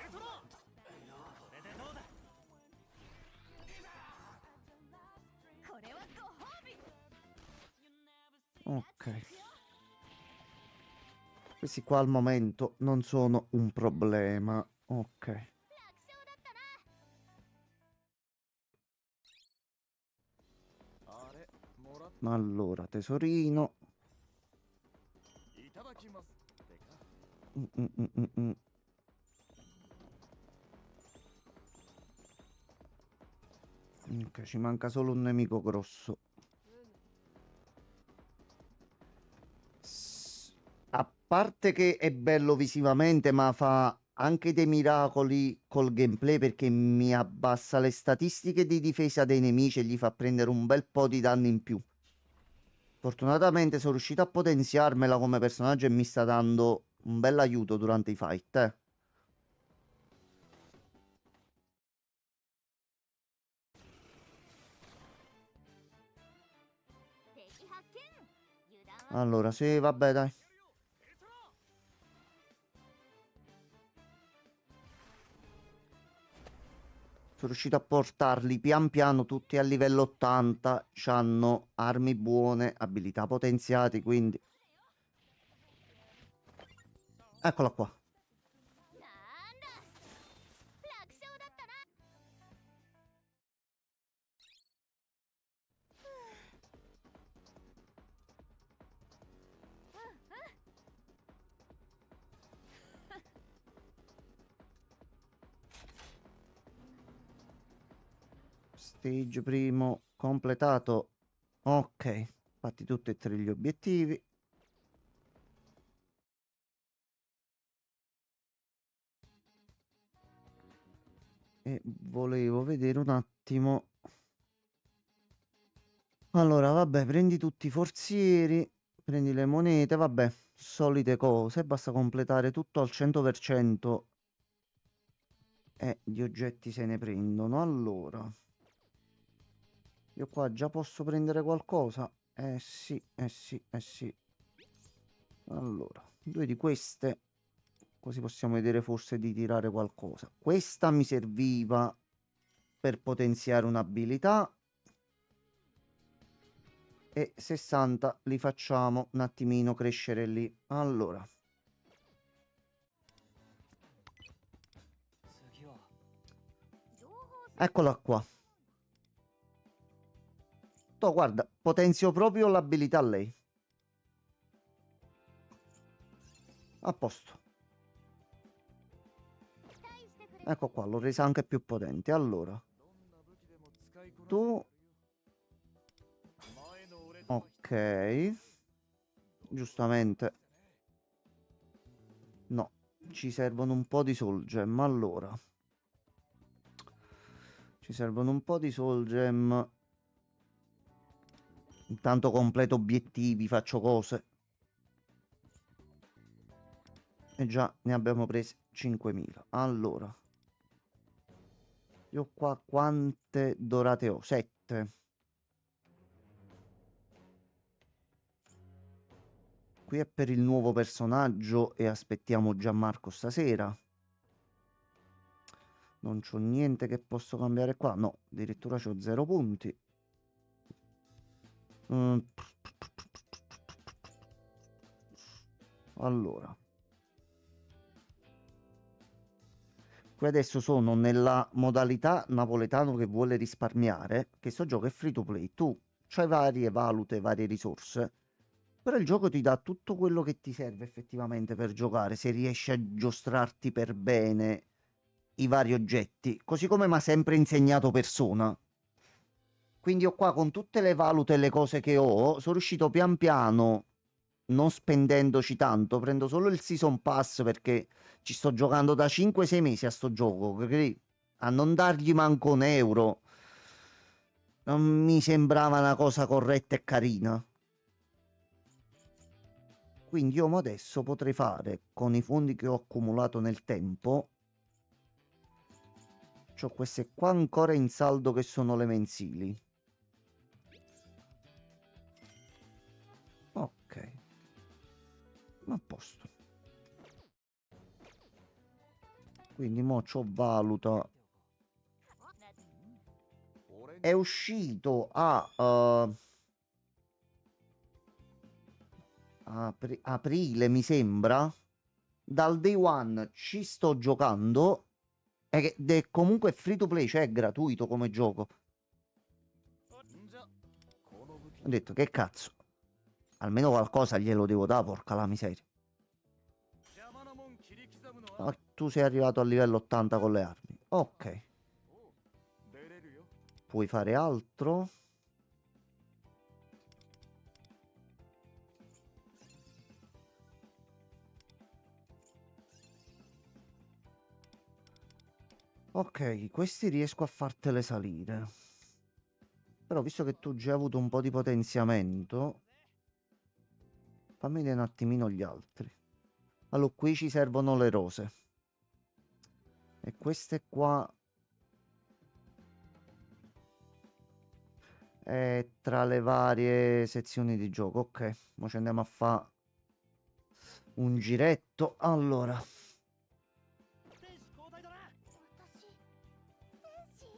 ルトロン。これでどうだ。これはご褒美。 Ok. Questi qua al momento non sono un problema. Ok. 楽勝だったな。あれもらっ Allora, tesorino. いただきますってか。 Mm, mm, mm, mm, mm. Ok, ci manca solo un nemico grosso. A parte che è bello visivamente, ma fa anche dei miracoli col gameplay perché mi abbassa le statistiche di difesa dei nemici e gli fa prendere un bel po' di danni in più. Fortunatamente sono riuscito a potenziarmela come personaggio e mi sta dando un bel aiuto durante i fight, Allora, sì, vabbè, dai. Sono riuscito a portarli pian piano tutti a livello 80. C'hanno armi buone, abilità potenziate, quindi... Eccola qua. Stage primo completato. Ok, fatti tutti e tre gli obiettivi. E volevo vedere un attimo. Allora, vabbè, prendi tutti i forzieri, prendi le monete, vabbè, solite cose, basta completare tutto al 100% e gli oggetti se ne prendono. Allora, io qua già posso prendere qualcosa? Eh sì, eh sì, eh sì. Allora, due di queste, così possiamo vedere forse di tirare qualcosa. Questa mi serviva per potenziare un'abilità e 60 li facciamo un attimino crescere lì. Allora, eccola qua. Toh, guarda, potenzio proprio l'abilità a lei. A posto. Ecco qua, l'ho resa anche più potente. Allora, tu... Ok. Giustamente. No, ci servono un po' di soul gem. Allora, ci servono un po' di soul gem. Intanto completo obiettivi, faccio cose. E già ne abbiamo presi 5.000. Allora, io qua quante dorate ho? 7. Qui è per il nuovo personaggio e aspettiamo Gianmarco stasera. Non c'ho niente che posso cambiare qua. No, addirittura c'ho 0 punti. Mm, Allora, qui adesso sono nella modalità napoletano che vuole risparmiare, che sto gioco è free to play. Tu c'hai varie valute, varie risorse, però il gioco ti dà tutto quello che ti serve effettivamente per giocare, se riesci a giostrarti per bene i vari oggetti, così come mi ha sempre insegnato Persona. Quindi io qua con tutte le valute e le cose che ho, sono riuscito pian piano, non spendendoci tanto, prendo solo il Season Pass perché ci sto giocando da 5-6 mesi a sto gioco, quindi a non dargli manco un euro non mi sembrava una cosa corretta e carina. Quindi io mo adesso potrei fare con i fondi che ho accumulato nel tempo. C'ho queste qua ancora in saldo che sono le mensili. Ok, a posto. Quindi mo c'ho valuta. È uscito a aprile, mi sembra. Dal day one ci sto giocando. Ed è comunque free to play, cioè è gratuito come gioco. Ho detto che cazzo. Almeno qualcosa glielo devo dare, porca la miseria. Ah, tu sei arrivato a livello 80 con le armi. Ok. Puoi fare altro? Ok, questi riesco a fartele salire. Però visto che tu già hai avuto un po' di potenziamento, fammi vedere un attimino gli altri. Allora, qui ci servono le rose. E queste qua... tra le varie sezioni di gioco. Ok, ora ci andiamo a fare un giretto. Allora, 選手交代だな。私戦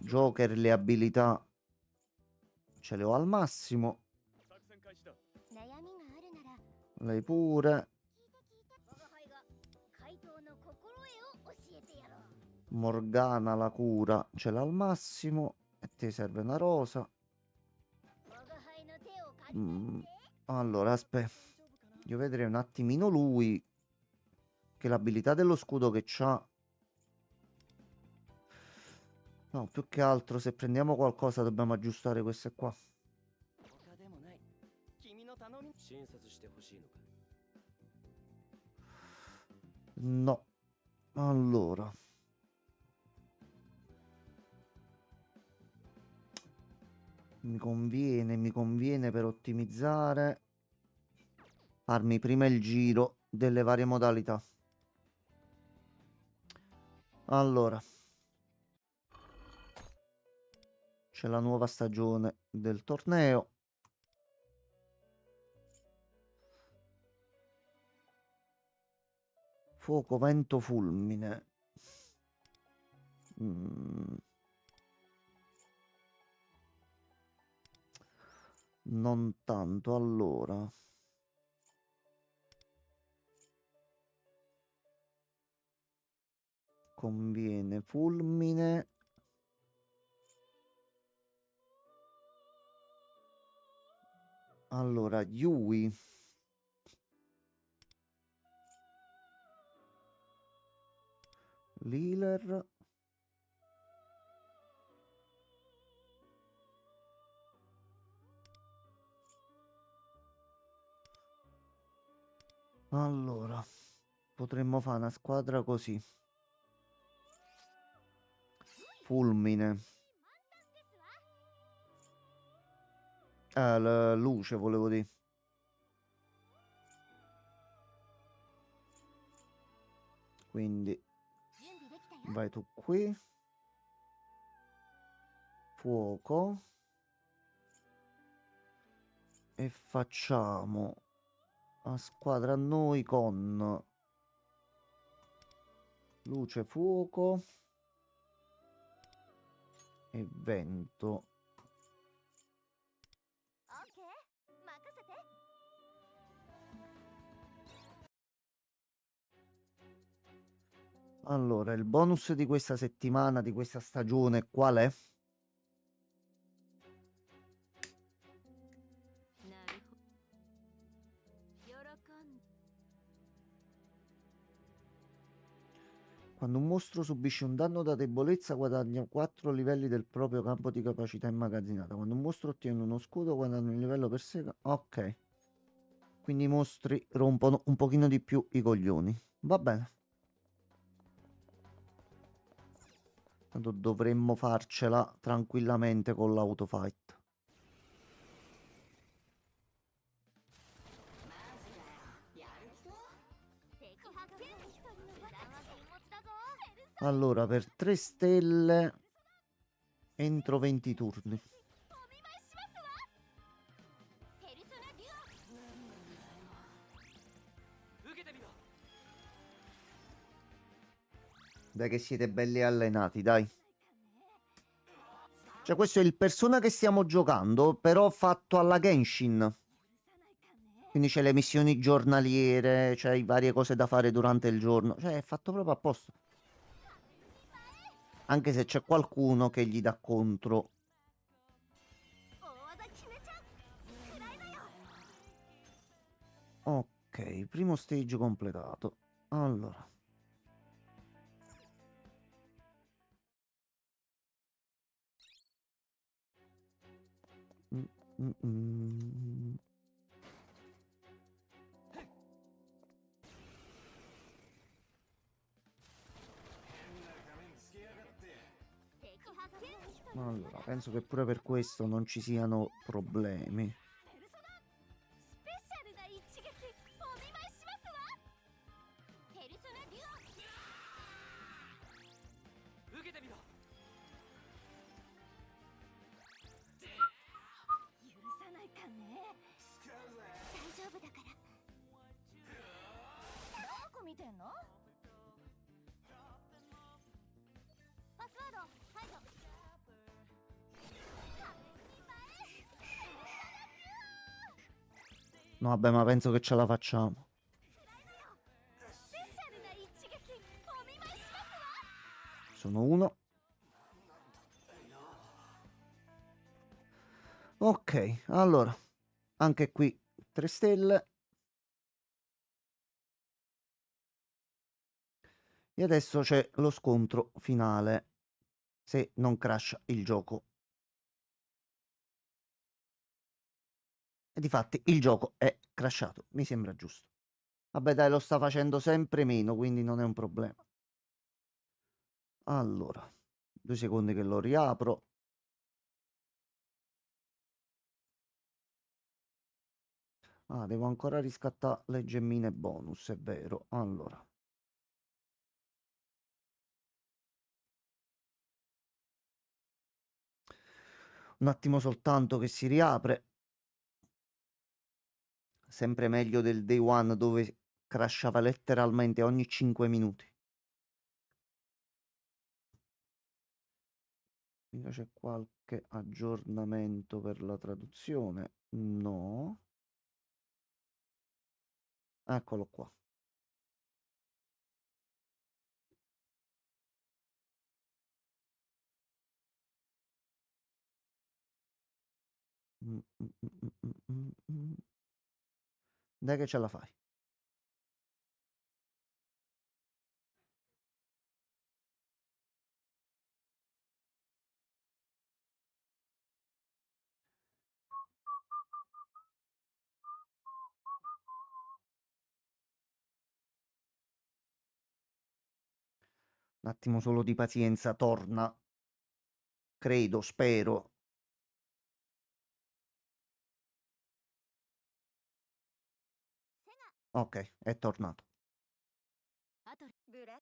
士 Joker, le abilità ce le ho al massimo. 作戦開始だ。悩みがあるなら Lei pure. 我が輩が怪盗の心得を教えてやろう Morgana, la cura ce l'ha al massimo. E ti serve una rosa. 我が輩の手を借りて Mm, Allora, aspetta. 大丈夫かな。 Io vedrei un attimino lui. Che l'abilità dello scudo che c'ha. No, più che altro se prendiamo qualcosa dobbiamo aggiustare queste qua. 他でもない。君の頼み。診察してほしいのか。 No. Allora. Mi conviene per ottimizzare. Farmi prima il giro delle varie modalità. Allora. C'è la nuova stagione del torneo. Fuoco, vento, fulmine. Mm. Non tanto, allora. Conviene fulmine. Allora, Yui. Lealer. Allora, potremmo fare una squadra così. Fulmine. Luce, volevo dire. Quindi 準備できたよ vai tu qui. Fuoco. E facciamo a squadra a noi con luce, fuoco e vento. オッケー任せて Allora, il bonus di questa settimana, di questa stagione, qual è? なるほど喜ん Quando un mostro subisce un danno da debolezza, guadagna 4 livelli del proprio campo di capacità immagazzinata. Quando un mostro ottiene uno scudo, guadagna un livello per sé. Ok. Quindi i mostri rompono un pochino di più i coglioni. Va bene. Tanto dovremmo farcela tranquillamente con l'autofight. 敵発見一人の油断は禁物だぞ Allora, per 3 stelle entro 20 turni. お見舞いしますわペルソナデュオ受けてみろ。 Dai che siete belli allenati, dai. Cioè, questo è il Persona che stiamo giocando, però fatto alla Genshin. Quindi c'è le missioni giornaliere, c'è varie cose da fare durante il giorno. Cioè, è fatto proprio apposta. Anche se c'è qualcuno che gli dà contro. 大技決めちゃう食らいなよ Ok, primo stage completato. Allora. Mm, mm, mm. Allora, penso che pure per questo non ci siano problemi. ペルソナスペシャルな一撃お見舞いしますわペルソナデュオ受けてみろ。んの？パスワード解除。No, vabbè, ma penso che ce la facciamo. スペシャルな一撃お見舞いしますわ。 Sono uno. Ok, allora, anche qui 3 stelle. E adesso c'è lo scontro finale, se non crasha il gioco. E difatti il gioco è crashato, mi sembra giusto. Vabbè, dai, lo sta facendo sempre meno, quindi non è un problema. Allora, 2 secondi che lo riapro. Ah, devo ancora riscattare le gemmine bonus, è vero. Allora. Un attimo soltanto che si riapre. Sempre meglio del day one dove crashava letteralmente ogni 5 minuti. Quindi c'è qualche aggiornamento per la traduzione? No. Eccolo qua. Mm, mm, mm, mm, mm, mm. Dai che ce la fai. Un attimo solo di pazienza, torna. Credo, spero. Ok, è tornato. あとブラ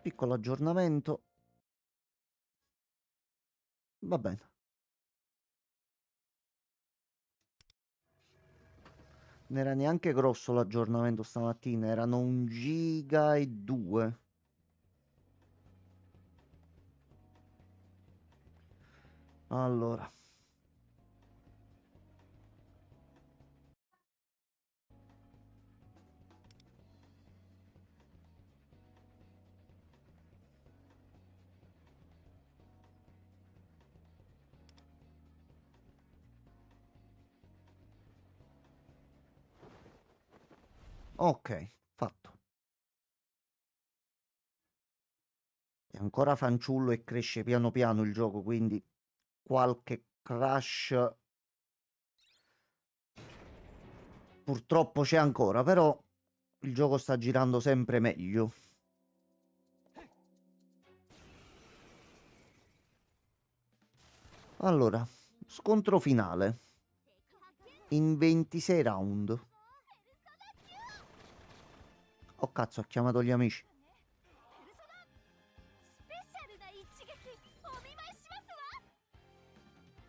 Piccolo aggiornamento. Va bene. Non era neanche grosso l'aggiornamento stamattina, erano 1,2 giga. Allora. Ok, fatto. È ancora fanciullo e cresce piano piano il gioco, quindi qualche crash purtroppo c'è ancora, però il gioco sta girando sempre meglio. Allora, scontro finale in 26 round. Oh cazzo, ha chiamato gli amici. スペシャルな一撃お見舞いしますわ。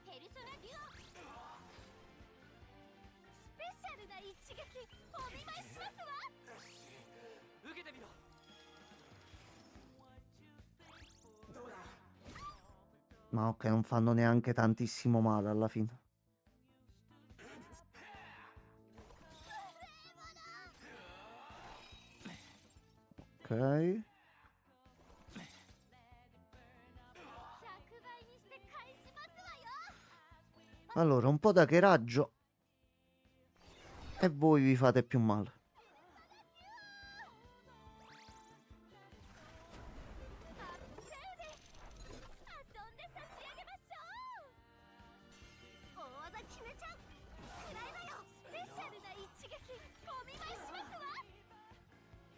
ペルソナデュオスペシャルな一撃お見舞いしますわ。受けてみろ。どうだ。 Ma ok, non fanno neanche tantissimo male alla fine. Ok. 100倍にして返しますわよ。 Allora, un po' d'hackeraggio e voi vi fate più male. 遊んで差し上げましょう。大技決めちゃう。くらいだよ。スペシャルな一撃お見舞いしますわ。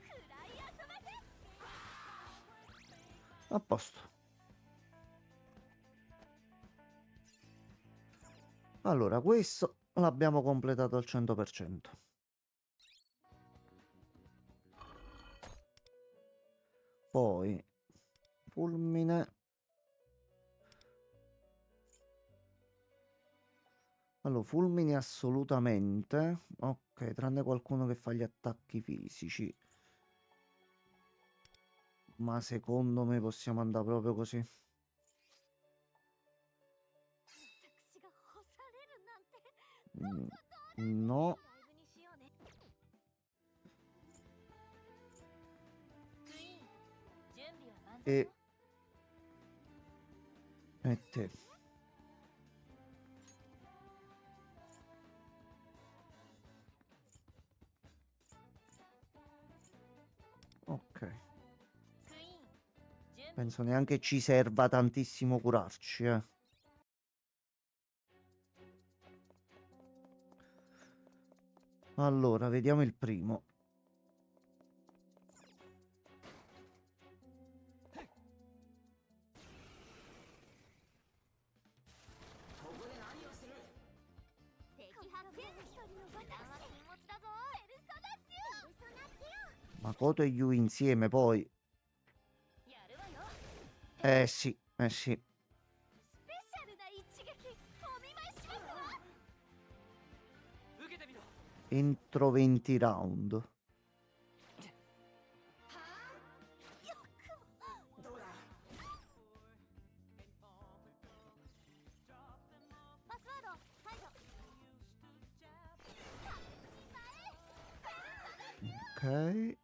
くらい遊ばせ。 A posto. Allora, questo l'abbiamo completato al 100%. Poi, fulmine. Allora, fulmini assolutamente. Ok, tranne qualcuno che fa gli attacchi fisici. Ma secondo me possiamo andare proprio così. 私が干されるなんて。 Mm, no. ライブにしようね。クイーン、準備は万全よ。 E te. Ok. クイーン、準備。 Penso neanche ci serva tantissimo curarci, eh. Allora, vediamo il primo. Makoto e Yu insieme poi. Sì, eh sì. Entro 20 round. Ok.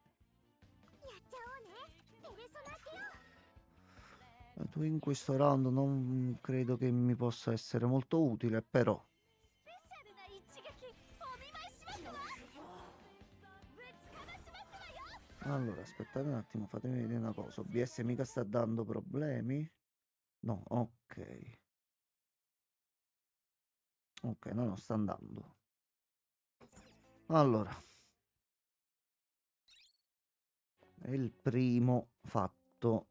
Tu in questo round non credo che mi possa essere molto utile, però. Allora, aspettate un attimo, fatemi vedere una cosa. OBS mica sta dando problemi? No, ok. Ok, no, no, sta andando. Allora, è il primo fatto.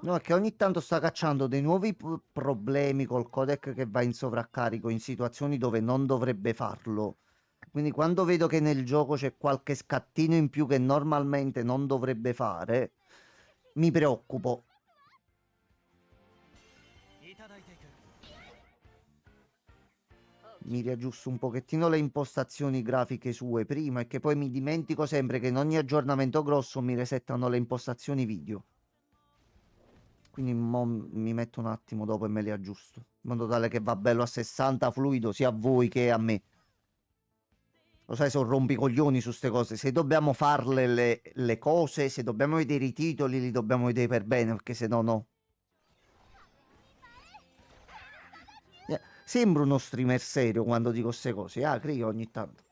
No, è che ogni tanto sta cacciando dei nuovi problemi col codec che va in sovraccarico in situazioni dove non dovrebbe farlo. Quindi quando vedo che nel gioco c'è qualche scattino in più che normalmente non dovrebbe fare, mi preoccupo. Mi riaggiusto un pochettino le impostazioni grafiche sue prima e che poi mi dimentico sempre che in ogni aggiornamento grosso mi resettano le impostazioni video. Quindi mi metto un attimo dopo e me le aggiusto. In modo tale che va bello a 60 fluido sia a voi che a me. Lo sai, sono rompicoglioni su queste cose. Se dobbiamo farle le cose, se dobbiamo vedere i titoli, li dobbiamo vedere per bene, perché se no no. Sembro uno streamer serio quando dico queste cose. Ah, Crio ogni tanto.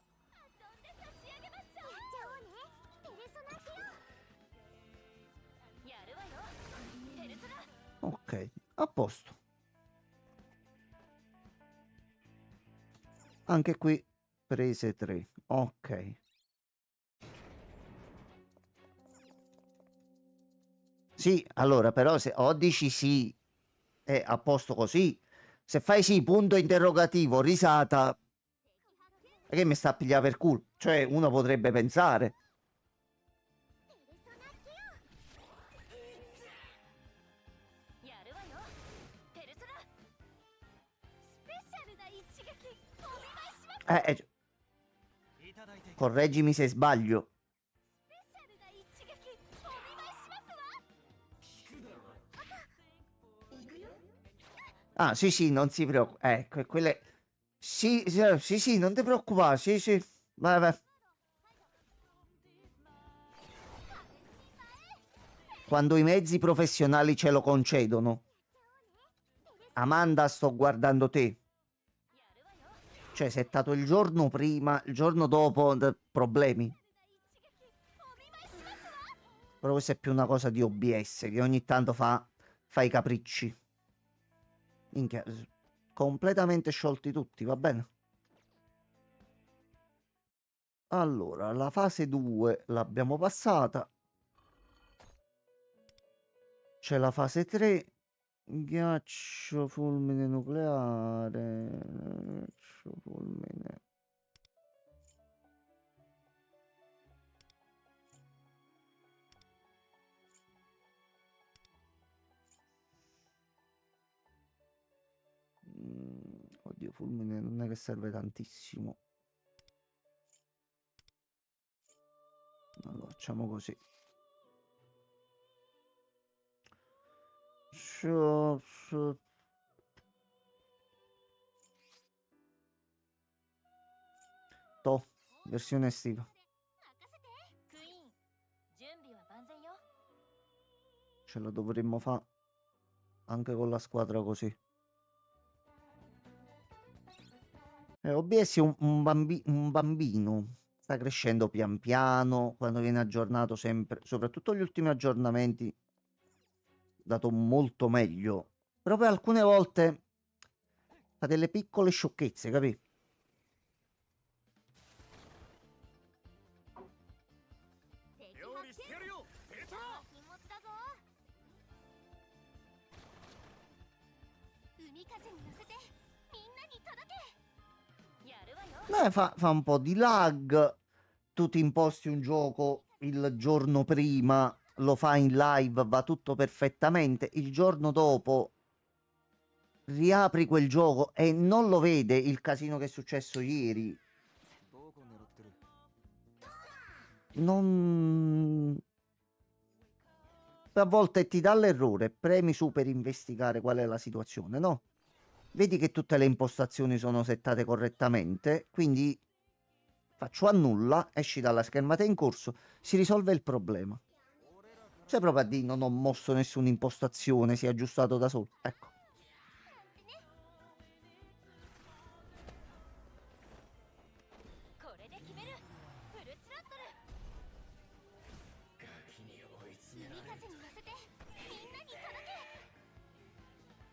Ok, a posto. Anche qui prese 3. Ok. Sì, allora, però se o dici sì, è a posto così. Se fai sì, punto interrogativo, risata, e che mi sta a pigliare per culo? Cioè, uno potrebbe pensare. Eh, correggimi se sbaglio. Ah, sì, sì, non si preoccupa. Ecco, quelle... Sì, sì, sì, sì, non ti preoccupare, sì, sì. Vai, vai. Quando i mezzi professionali ce lo concedono. Amanda, sto guardando te. Cioè, se è stato il giorno prima, il giorno dopo, problemi. Però questa è più una cosa di OBS, che ogni tanto fa i capricci. Minchia, completamente sciolti tutti, va bene? Allora, la fase 2 l'abbiamo passata. C'è la fase 3. Ghiaccio, fulmine nucleare. Ghiaccio, fulmine. Oddio, fulmine non è che serve tantissimo. Allora, facciamo così. Scio- scio- To, versione estiva. クイーン準備は万全よ Ce la dovremmo fare anche con la squadra così. OBS è un bambino. Sta crescendo pian piano. Quando viene aggiornato sempre, soprattutto gli ultimi aggiornamenti, dato molto meglio. Però poi alcune volte fa delle piccole sciocchezze, capì? 敵料理してやるよペトラ禁物だぞ海風に乗せてみんなに届けやるわよ Fa un po' di lag. Tu ti imposti un gioco il giorno prima, lo fai in live, va tutto perfettamente. Il giorno dopo riapri quel gioco e non lo vede il casino che è successo ieri. どこ狙ってる Non... A volte ti dà l'errore, premi su per investigare qual è la situazione, no? Vedi che tutte le impostazioni sono settate correttamente, quindi faccio annulla, esci dalla schermata in corso, si risolve il problema. C'è proprio a dire non ho mosso nessuna impostazione, si è aggiustato da solo. Ecco. これで決めるフルスロットルガキに追い詰め海られ風に乗せてみんなに届け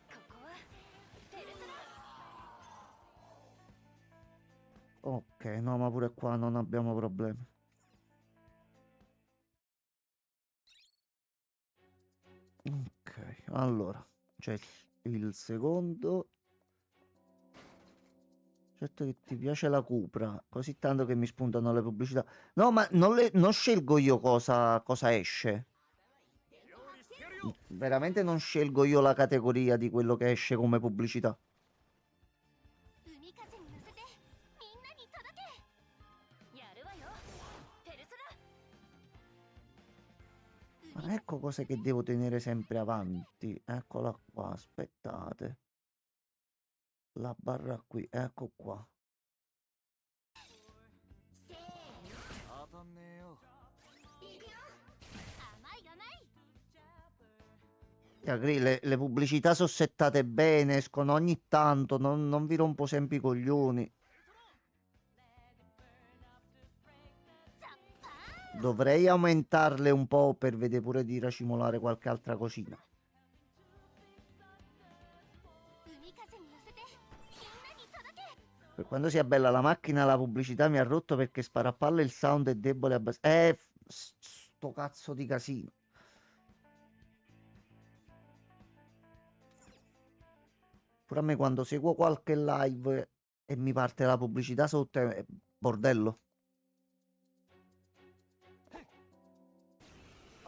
ここはペルソナ Ok, no, ma pure qua non abbiamo problemi. Ok, allora, c'è il secondo. Certo che ti piace la Cupra, così tanto che mi spuntano le pubblicità. No, ma non scelgo io cosa esce. 料理してやるよ Veramente non scelgo io la categoria di quello che esce come pubblicità. 海風に乗せてみんなに届けやるわよペルソナ Ma ecco cose che devo tenere sempre avanti. Eccola qua, aspettate. La barra qui, ecco qua. せーの当たんねえよいくよ甘い甘い Le pubblicità sono settate bene, escono ogni tanto, non vi rompo sempre i coglioni. Dovrei aumentarle un po' per vedere pure di racimolare qualche altra cosina. 海風に乗せてみんなに届け Per quando sia bella la macchina, la pubblicità mi ha rotto perché spara a palle il sound è debole abbastanza. Sto cazzo di casino. Pure a me quando seguo qualche live e mi parte la pubblicità sotto è bordello.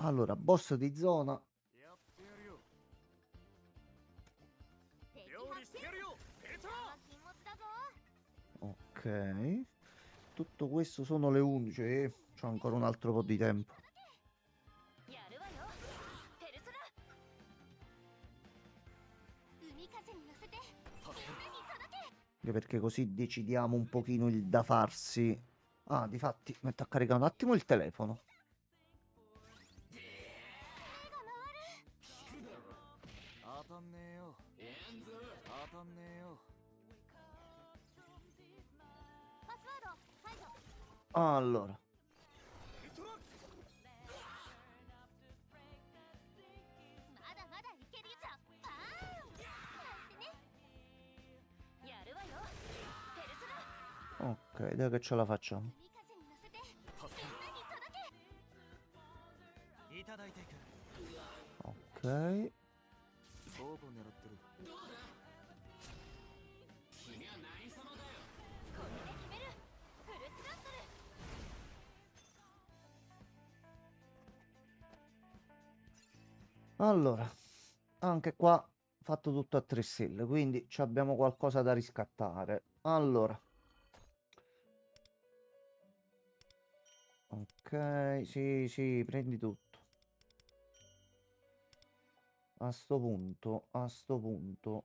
Allora, boss di zona. やってやるよ敵料理してやるよペトラ禁物だぞ Ok. Tutto questo sono le 11 e c'ho ancora un altro po' di tempo. やるわよペルソナ海風に乗せてみんなに届け Anche perché così decidiamo un pochino il da farsi. Ah, difatti, metto a caricare un attimo il telefono. 当たんねえよ当たんねえよパスワード解除 Allora, ペトラまだまだいけるよザッパーンなんてねやるわよペルソナ ok, dai che ce la facciamo. 海風に乗せてみんなに届けいただいていく Ok. どこ狙ってるこれで決めるフルスロットル Allora, anche qua fatto tutto a 3 stelle, quindi ci abbiamo qualcosa da riscattare. Allora, ok, sì, sì, prendi tutto. A sto punto,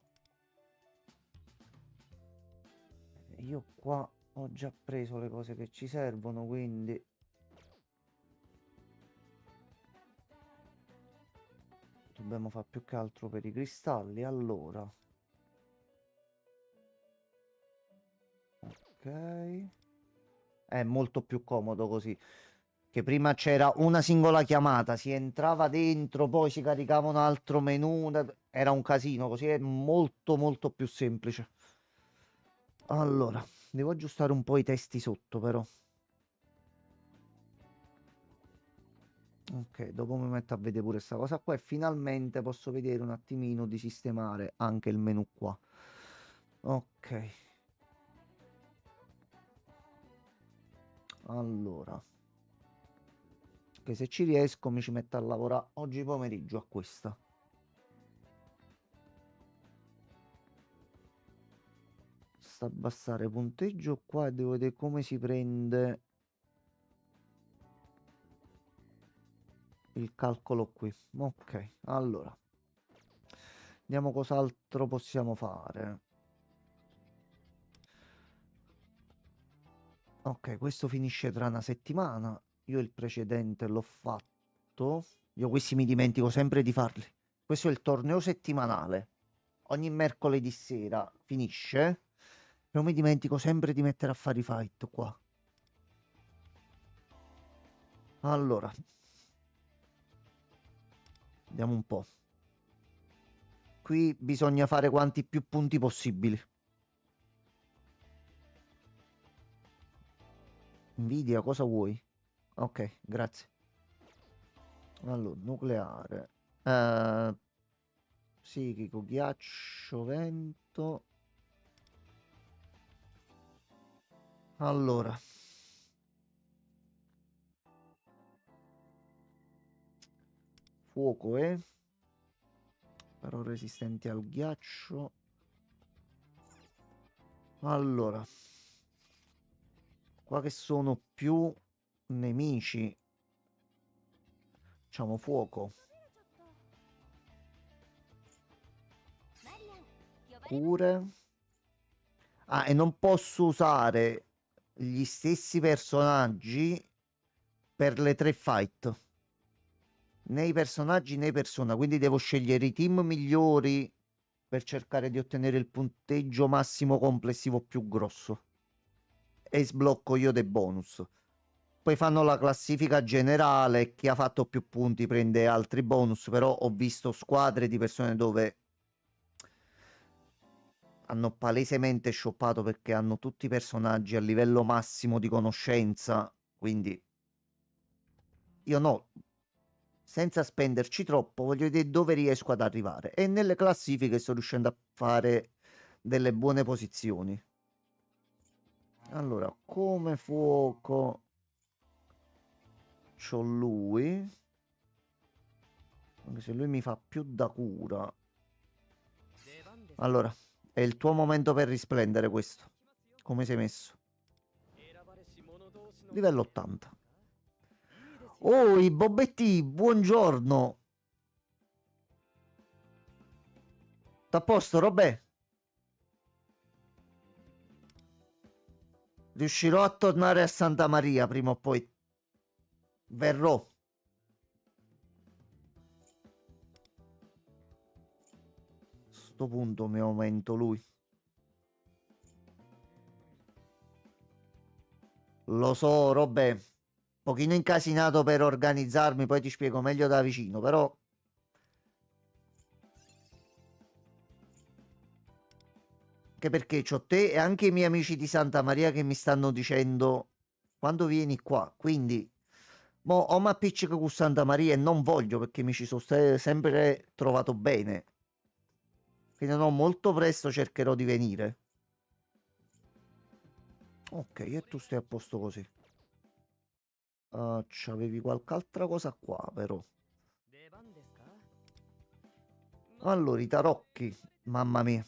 io qua ho già preso le cose che ci servono, quindi dobbiamo fare più che altro per i cristalli. Allora, ok. È molto più comodo così. Che prima c'era una singola chiamata, si entrava dentro, poi si caricava un altro menu. Era un casino, così è molto molto più semplice. Allora, devo aggiustare un po' i testi sotto però. Ok, dopo mi metto a vedere pure questa cosa qua e finalmente posso vedere un attimino di sistemare anche il menu qua. Ok, allora, che se ci riesco mi ci metto a lavorare oggi pomeriggio a questa. Sta abbassare punteggio qua e devo vedere come si prende il calcolo qui. Ok, allora, vediamo cos'altro possiamo fare. Ok, questo finisce tra una settimana. Io il precedente l'ho fatto. Io questi mi dimentico sempre di farli. Questo è il torneo settimanale. Ogni mercoledì sera finisce. Però mi dimentico sempre di mettere a fare i fight qua. Allora, vediamo un po'. Qui bisogna fare quanti più punti possibili. Nvidia, cosa vuoi? Ok, grazie. Allora, nucleare. Eh, psichico, ghiaccio, vento. Allora, fuoco, però resistenti al ghiaccio. Allora, qua che sono più nemici, facciamo fuoco, マリアン呼ばれました。 cure. Ah, e non posso usare gli stessi personaggi per le 3 fight. Né i personaggi né persona, quindi devo scegliere i team migliori per cercare di ottenere il punteggio massimo complessivo più grosso. E sblocco io dei bonus. Poi fanno la classifica generale, chi ha fatto più punti prende altri bonus, però ho visto squadre di persone dove hanno palesemente shoppato perché hanno tutti i personaggi a livello massimo di conoscenza, quindi io no, senza spenderci troppo, voglio vedere dove riesco ad arrivare. E nelle classifiche sto riuscendo a fare delle buone posizioni. Allora, come fuoco c'ho lui. Anche se lui mi fa più da cura. 出番です。Allora, è il tuo momento per risplendere questo. きますよ。 Come sei messo? 選ばれし者同士の Livello 80. いいですよ。 Oh, i Bobbetti, buongiorno. T'à a posto, Robè? Riuscirò a tornare a Santa Maria prima o poi. Verrò. A sto punto mi aumento lui. Lo so, Robè. Pochino incasinato per organizzarmi, poi ti spiego meglio da vicino, però. Anche perché c'ho te e anche i miei amici di Santa Maria che mi stanno dicendo quando vieni qua. Quindi, mo o mi appiccico con Santa Maria e non voglio perché mi ci sono sempre trovato bene. Quindi no, molto presto cercherò di venire. Ok, e tu stai a posto così. C'avevi qualche altra cosa qua, però. 出番ですか。Allora, i tarocchi, mamma mia.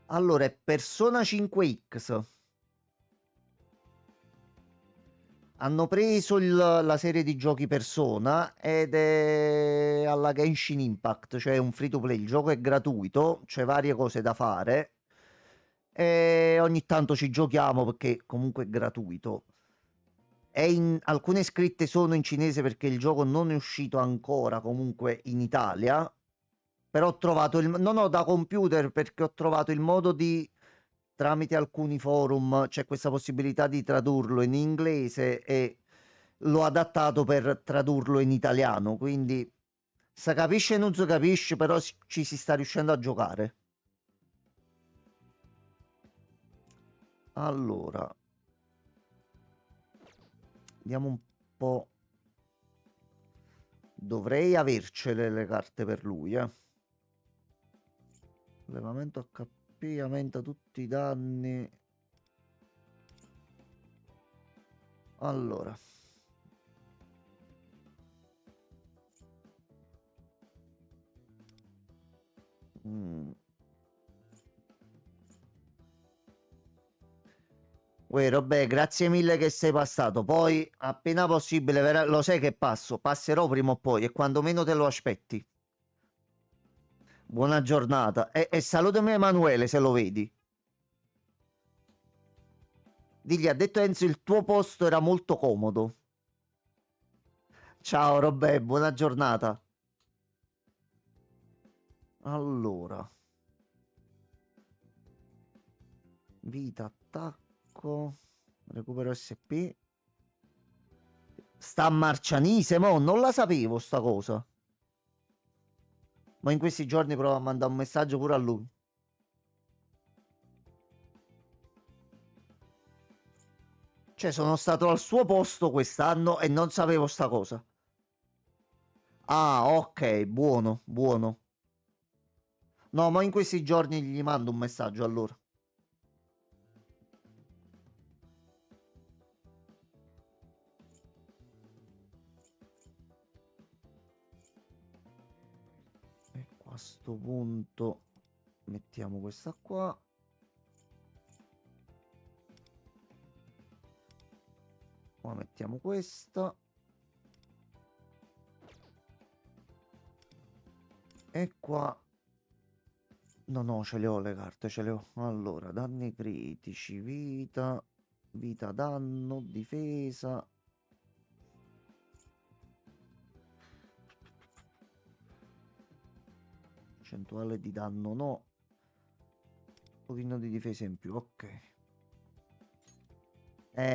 Allora, è Persona 5X. Hanno preso la serie di giochi Persona ed è alla Genshin Impact, cioè un free to play. Il gioco è gratuito, c'è varie cose da fare e ogni tanto ci giochiamo perché comunque è gratuito. Alcune scritte sono in cinese perché il gioco non è uscito ancora comunque in Italia, però ho trovato non ho da computer perché ho trovato il modo di tramite alcuni forum c'è questa possibilità di tradurlo in inglese e l'ho adattato per tradurlo in italiano, quindi si capisce e non si capisce, però ci si sta riuscendo a giocare. Allora, vediamo un po'. Dovrei avercele le carte per lui, eh. Levamento HP, aumenta tutti i danni. Allora. Mm. Uè, Robè, grazie mille che sei passato. Poi, appena possibile, lo sai che passo. Passerò prima o poi e quando meno te lo aspetti. Buona giornata. E salutami Emanuele se lo vedi. Digli, ha detto Enzo, il tuo posto era molto comodo. Ciao Robè, buona giornata. Allora, vita, attacco, recupero SP. Sta a Marcianise, mo, non la sapevo sta cosa. Ma in questi giorni provo a mandare un messaggio pure a lui. Cioè, sono stato al suo posto quest'anno e non sapevo sta cosa. Ah, ok, buono, buono. No, ma in questi giorni gli mando un messaggio allora. E a sto punto mettiamo questa qua. Qua mettiamo questa. E qua. No, no, ce le ho le carte, ce le ho. Allora, danni critici, vita, vita danno, difesa. Percentuale di danno no. Un pochino di difesa in più, ok.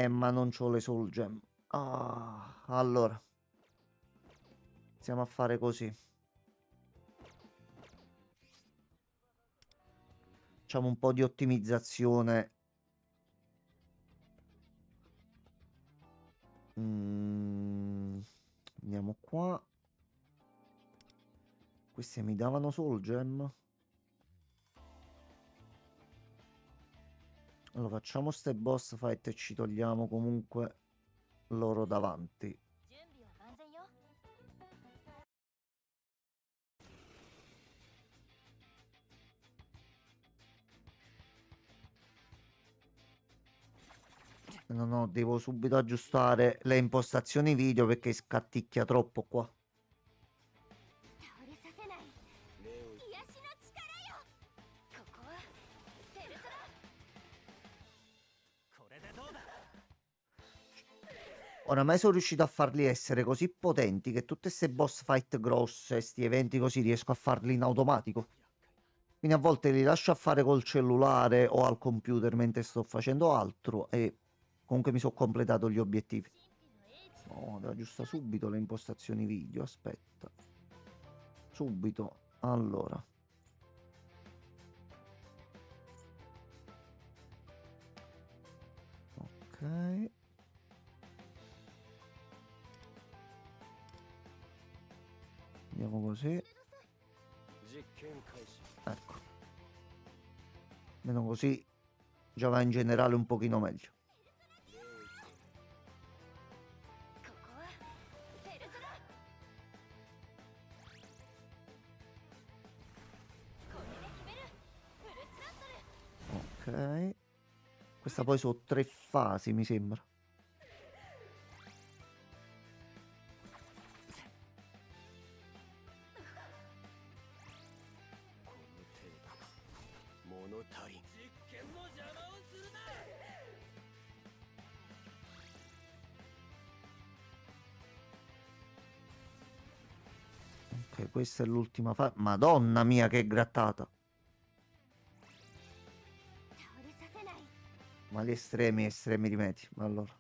Ma non c'ho le soul gem. Ah, allora. Iniziamo a fare così. Facciamo un po' di ottimizzazione. Andiamo qua. Queste mi davano soul gem. Allora facciamo ste boss fight e ci togliamo comunque loro davanti. No, no, devo subito aggiustare le impostazioni video perché scatticchia troppo qua. 倒れさせない癒しの力よ。ここはペルソナ。これでどうだ。 Oramai sono riuscito a farli essere così potenti che tutte queste boss fight grosse, sti eventi così, riesco a farli in automatico. Quindi a volte li lascio a fare col cellulare o al computer mentre sto facendo altro e comunque mi sono completato gli obiettivi. Oh, devo aggiustare subito le impostazioni video, aspetta. Subito, allora. Ok. Andiamo così. 実験開始。 Ecco. Meno così già va in generale un pochino meglio. ここは Ok. Questa poi sono 3 fasi, mi sembra. Ok, questa è l'ultima fase. Madonna mia, che grattata. 倒れさせない Ma gli estremi, estremi rimedi. Allora,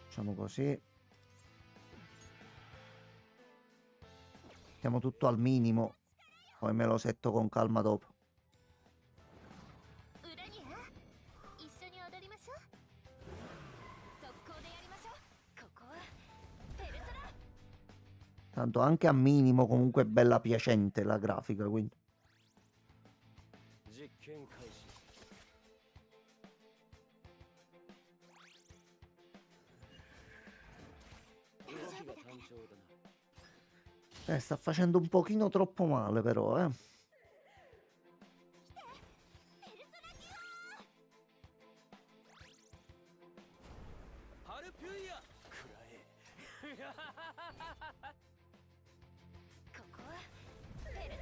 facciamo così. Mettiamo tutto al minimo. Poi me lo setto con calma dopo. 裏にゃ一緒に踊りましょう速攻でやりましょうここはペルソナ Tanto anche a minimo comunque è bella piacente la grafica, quindi. 実験開始動きが単調だな Sta facendo un pochino troppo male però, eh. ハルピュイア食らえ ここはペルソ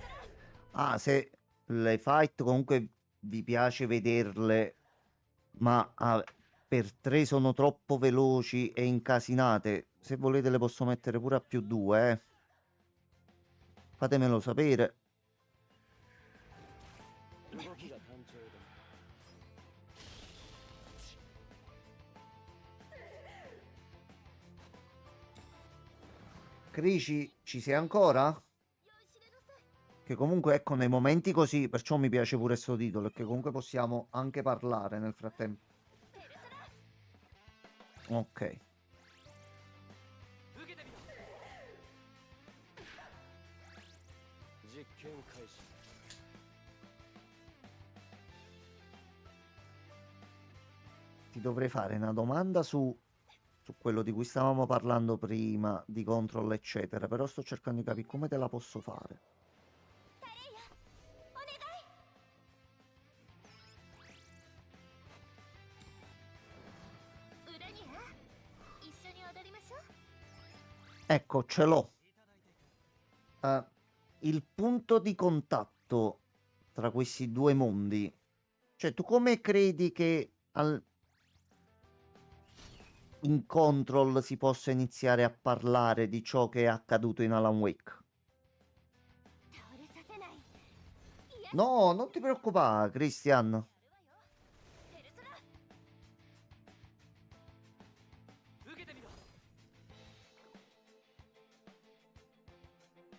ナ Ah, se le fight comunque vi piace vederle, ma per 3 sono troppo veloci e incasinate. Se volete le posso mettere pure a +2, eh. Fatemelo sapere. 動きが単調だな Crici, ci sei ancora? 酔いしれなさい Che comunque ecco nei momenti così, perciò mi piace pure sto titolo, e che comunque possiamo anche parlare nel frattempo. ペルソナ Ok. 受けてみろ実験開始 Ti dovrei fare una domanda su quello di cui stavamo parlando prima, di control, eccetera, però sto cercando di capire come te la posso fare. タレイヤお願い裏にゃ一緒に踊りましょう Ecco, ce l'ho. Il punto di contatto tra questi due mondi. Cioè, tu come credi che in Control si possa iniziare a parlare di ciò che è accaduto in Alan Wake? 倒れさせないいや No, non ti preoccupare, Christian. やるわよペルソナ 受けてみろ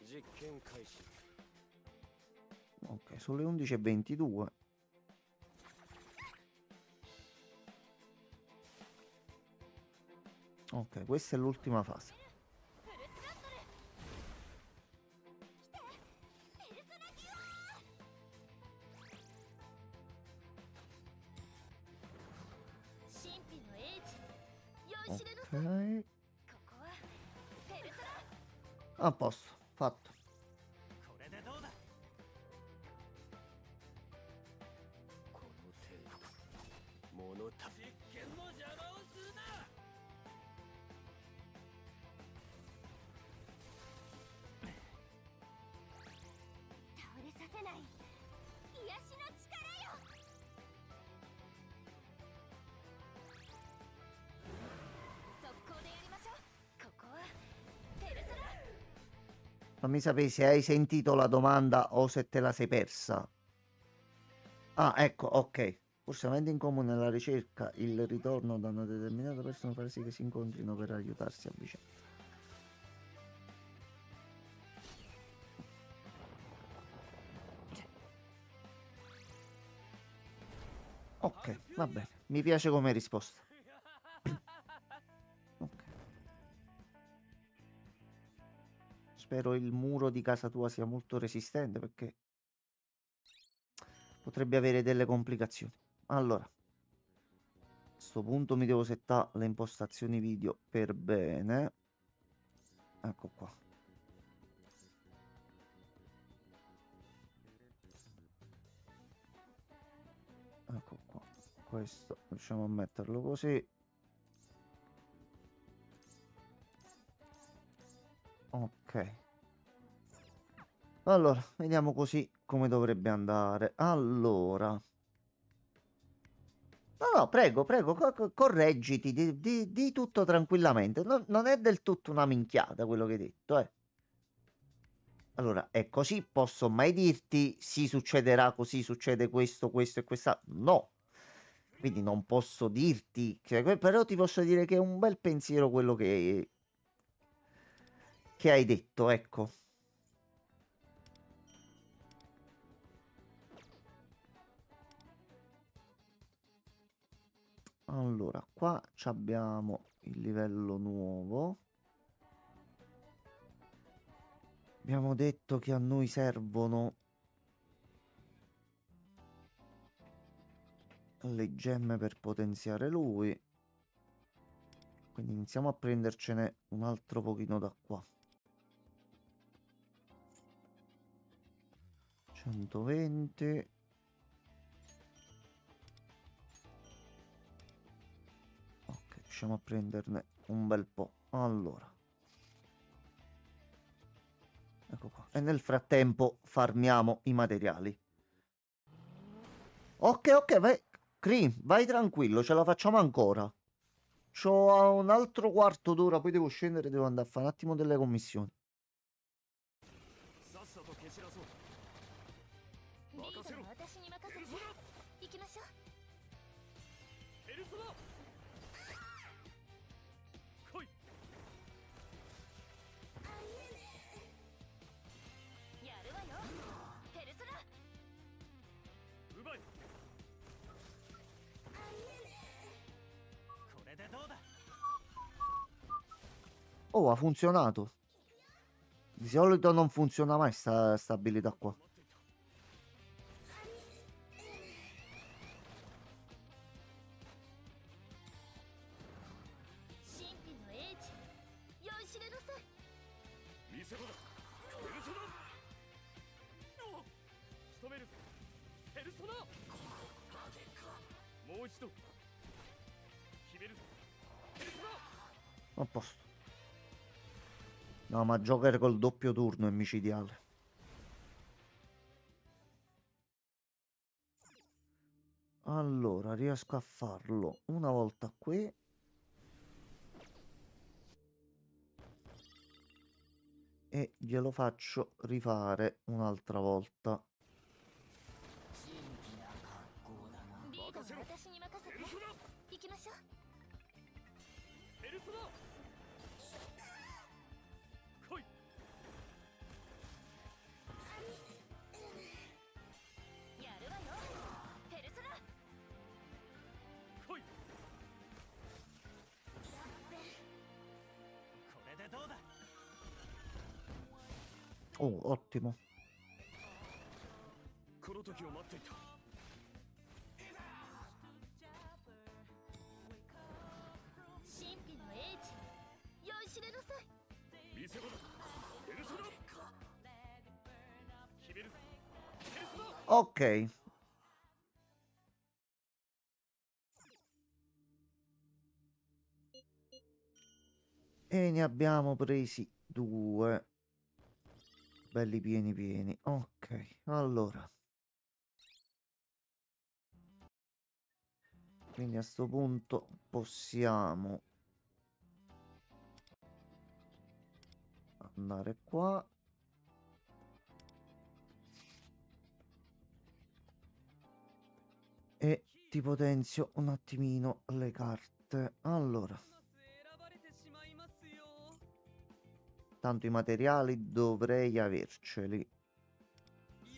実験開始 Ok, sono le 11:22. Ok, questa è l'ultima fase. フルスラットル来てペルソナギア神秘の英知酔いしれなさい Ok. ここはペルソナ A posto, fatto. これでどうだこの程度物足実験の邪魔をするな 倒れさせない癒しの力よ速攻でやりましょうここはペルソナ Fammi sapere se hai sentito la domanda o se te la sei persa. Ah, ecco, ok. Forse avendo in comune la ricerca, il ritorno da una determinata persona fa sì che si incontrino per aiutarsi a vicenda. Ok, va bene. Mi piace come risposta. Ok. Spero il muro di casa tua sia molto resistente perché potrebbe avere delle complicazioni. Allora, a questo punto mi devo settare le impostazioni video per bene. Ecco qua. Questo riusciamo a metterlo così. Ok. Allora, vediamo così come dovrebbe andare. Allora. No, no, prego, prego, correggiti, di tutto tranquillamente. Non è del tutto una minchiata quello che hai detto, eh. Allora, è così, posso mai dirti sì, succederà così, succede questo, questo e questa. No. Quindi non posso dirti, però ti posso dire che è un bel pensiero quello che hai detto, ecco. Allora, qua ci abbiamo il livello nuovo. Abbiamo detto che a noi servono le gemme per potenziare lui. Quindi iniziamo a prendercene un altro pochino da qua. 120. Ok, riusciamo a prenderne un bel po'. Allora. Ecco qua. E nel frattempo farmiamo i materiali. Ok, ok, vai. Cream, vai tranquillo, ce la facciamo ancora. C'ho un altro quarto d'ora, poi devo scendere, devo andare a fare un attimo delle commissioni. さっさと蹴散らそうリー任せろドは私に任せて行きましょう。ペルソナ来いやるわよペルソナ。奪いこれでどうだ Oh, ha funzionato. Di solito non funziona mai sta abilità qua. 待っていた神秘の英知酔いしれなさい。見せ場だペルソナお仕留めるぞペルソナもう一度決めるぞペルソナ A posto. No, ma giocare col doppio turno è micidiale. Allora, riesco a farlo una volta qui. E glielo faccio rifare un'altra volta. リードは私に任せて行きましょう。ペルソナ来いやるわよペルソナ。来いこれでどうだ Oh, ottimo. この時を待っていた神秘の英知酔いしれなさい。見せ場だペルソナ決めるぞペルソナ Ok. E ne abbiamo presi due. Belli pieni pieni. Ok, allora. Quindi a sto punto possiamo andare qua. E ti potenzio un attimino le carte. Allora, tanto i materiali dovrei averceli.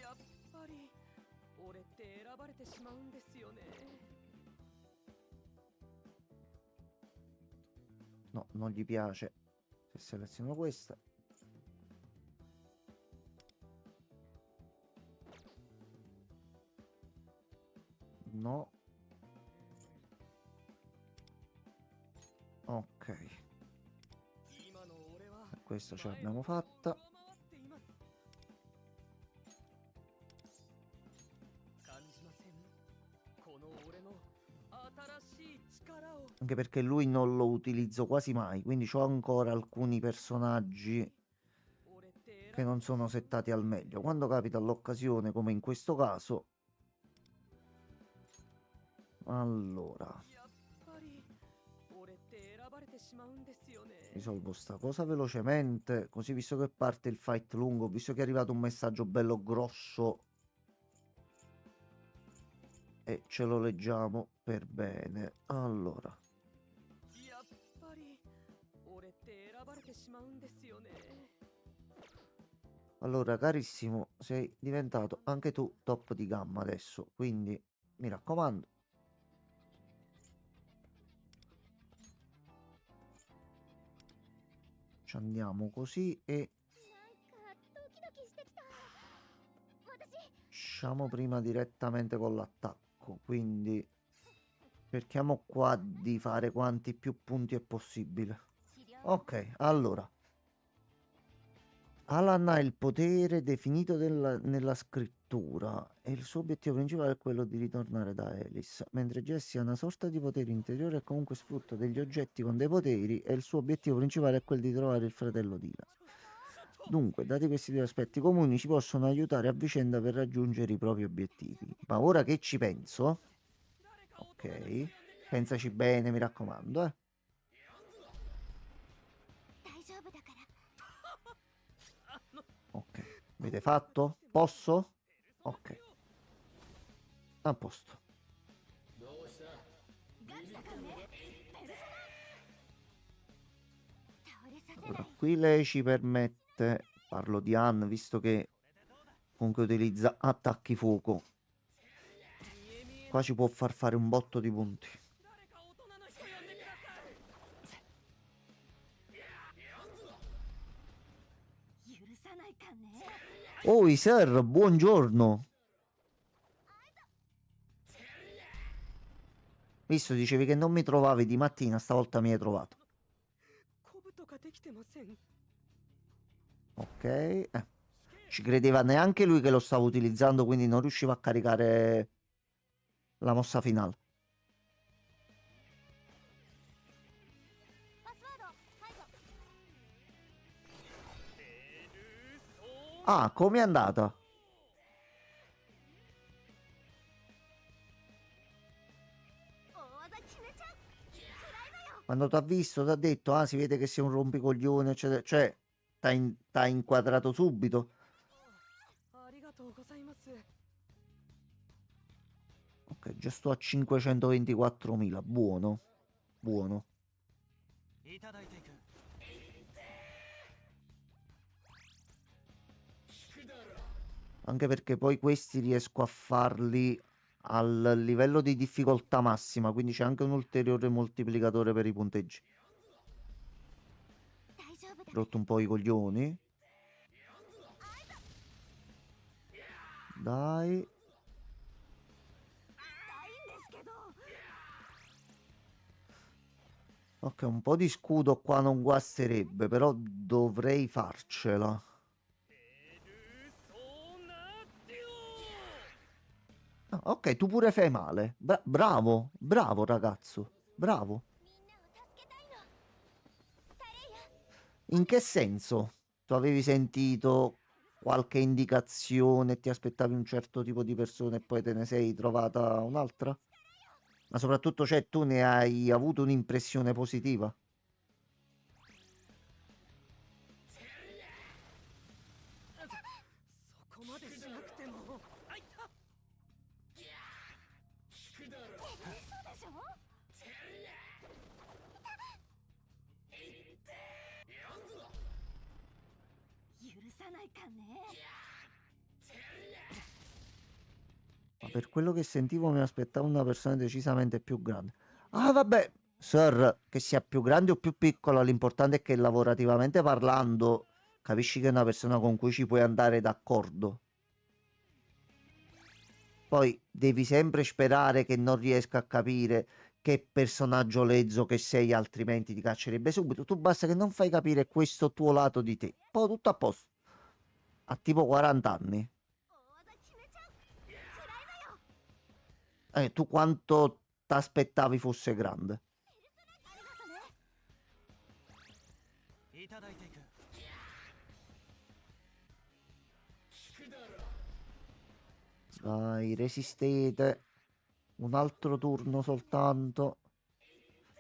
やっぱり俺って選ばれてしまうんですよね。 No, non gli piace se seleziono questa. No. Ok, 今の俺は questa ce l'abbiamo fatta. 上回っています。感じません。この俺の新しい力を Anche perché lui non lo utilizzo quasi mai, quindi ho ancora alcuni personaggi 俺って che non sono settati al meglio. Quando capita l'occasione, come in questo caso, allora やっぱり俺って選ばれてしまうんですよね risolvo sta cosa velocemente, così visto che parte il fight lungo, visto che è arrivato un messaggio bello grosso e ce lo leggiamo per bene. Allora, やっぱり俺って選ばれてしまうんですよね allora carissimo, sei diventato anche tu top di gamma adesso, quindi mi raccomando. Ci andiamo così e なんかドキドキしてきた私 usciamo prima direttamente con l'attacco, quindi cerchiamo qua di fare quanti più punti è possibile. 治療 Ok, allora. Alan ha il potere definito nella scrittura e il suo obiettivo principale è quello di ritornare da Alice, mentre Jessie ha una sorta di potere interiore e comunque sfrutta degli oggetti con dei poteri e il suo obiettivo principale è quello di trovare il fratello di Ilan. Dunque, dati questi due aspetti comuni, ci possono aiutare a vicenda per raggiungere i propri obiettivi. Ma ora che ci penso, ok, pensaci bene, mi raccomando, 大丈夫だから Ok, avete fatto? Posso? Ok, a posto. ガチだからねペルソナ倒れさせな Allora, い qui lei ci permette, parlo di Anne, visto che comunque utilizza attacchi fuoco. 見え見え Qua ci può far fare un botto di punti. 誰か大人の人呼んでください 許さないかんね Oi, sir, buongiorno. Visto, dicevi che non mi trovavi di mattina, stavolta mi hai trovato. 兜ができてません Ok, ci credeva neanche lui che lo stavo utilizzando, quindi non riusciva a caricare la mossa finale. パスワード解除 Ah, com'è andata? 大技決めちゃう食らいなよ Quando ti ha visto, ti ha detto, ah, si vede che sei un rompicoglione, eccetera. Cioè, t'ha inquadrato subito. ありがとうございます Ok, già sto a 524.000. Buono. Buono. いただいていく Anche perché poi questi riesco a farli al livello di difficoltà massima, quindi c'è anche un ulteriore moltiplicatore per i punteggi. 大丈夫だ Rotto un po' i coglioni. Dai. 痛いんですけど Ok, un po' di scudo qua non guasterebbe, però dovrei farcela. そうなってよ Ah, ok, tu pure fai male. Bravo, bravo ragazzo. Bravo. みんなを助けたいのタレイヤ In che senso? Tu avevi sentito qualche indicazione e ti aspettavi un certo tipo di persona e poi te ne sei trovata un'altra? Ma soprattutto, cioè, tu ne hai avuto un'impressione positiva? そこまでしなくてもあいた 嘘でしょ 許さないかんね Ma per quello che sentivo mi aspettavo una persona decisamente più grande. Ah, vabbè, sir, che sia più grande o più piccola, l'importante è che lavorativamente parlando capisci che è una persona con cui ci puoi andare d'accordo. Poi devi sempre sperare che non riesca a capire che personaggio lezzo che sei, altrimenti ti caccerebbe subito. Tu basta che non fai capire questo tuo lato di te. Poi tutto a posto. Ha tipo 40 anni. 大技決めちゃう食らいなよ Tu quanto t'aspettavi fosse grande. いただいていく。 Dai, resistete. Un altro turno soltanto.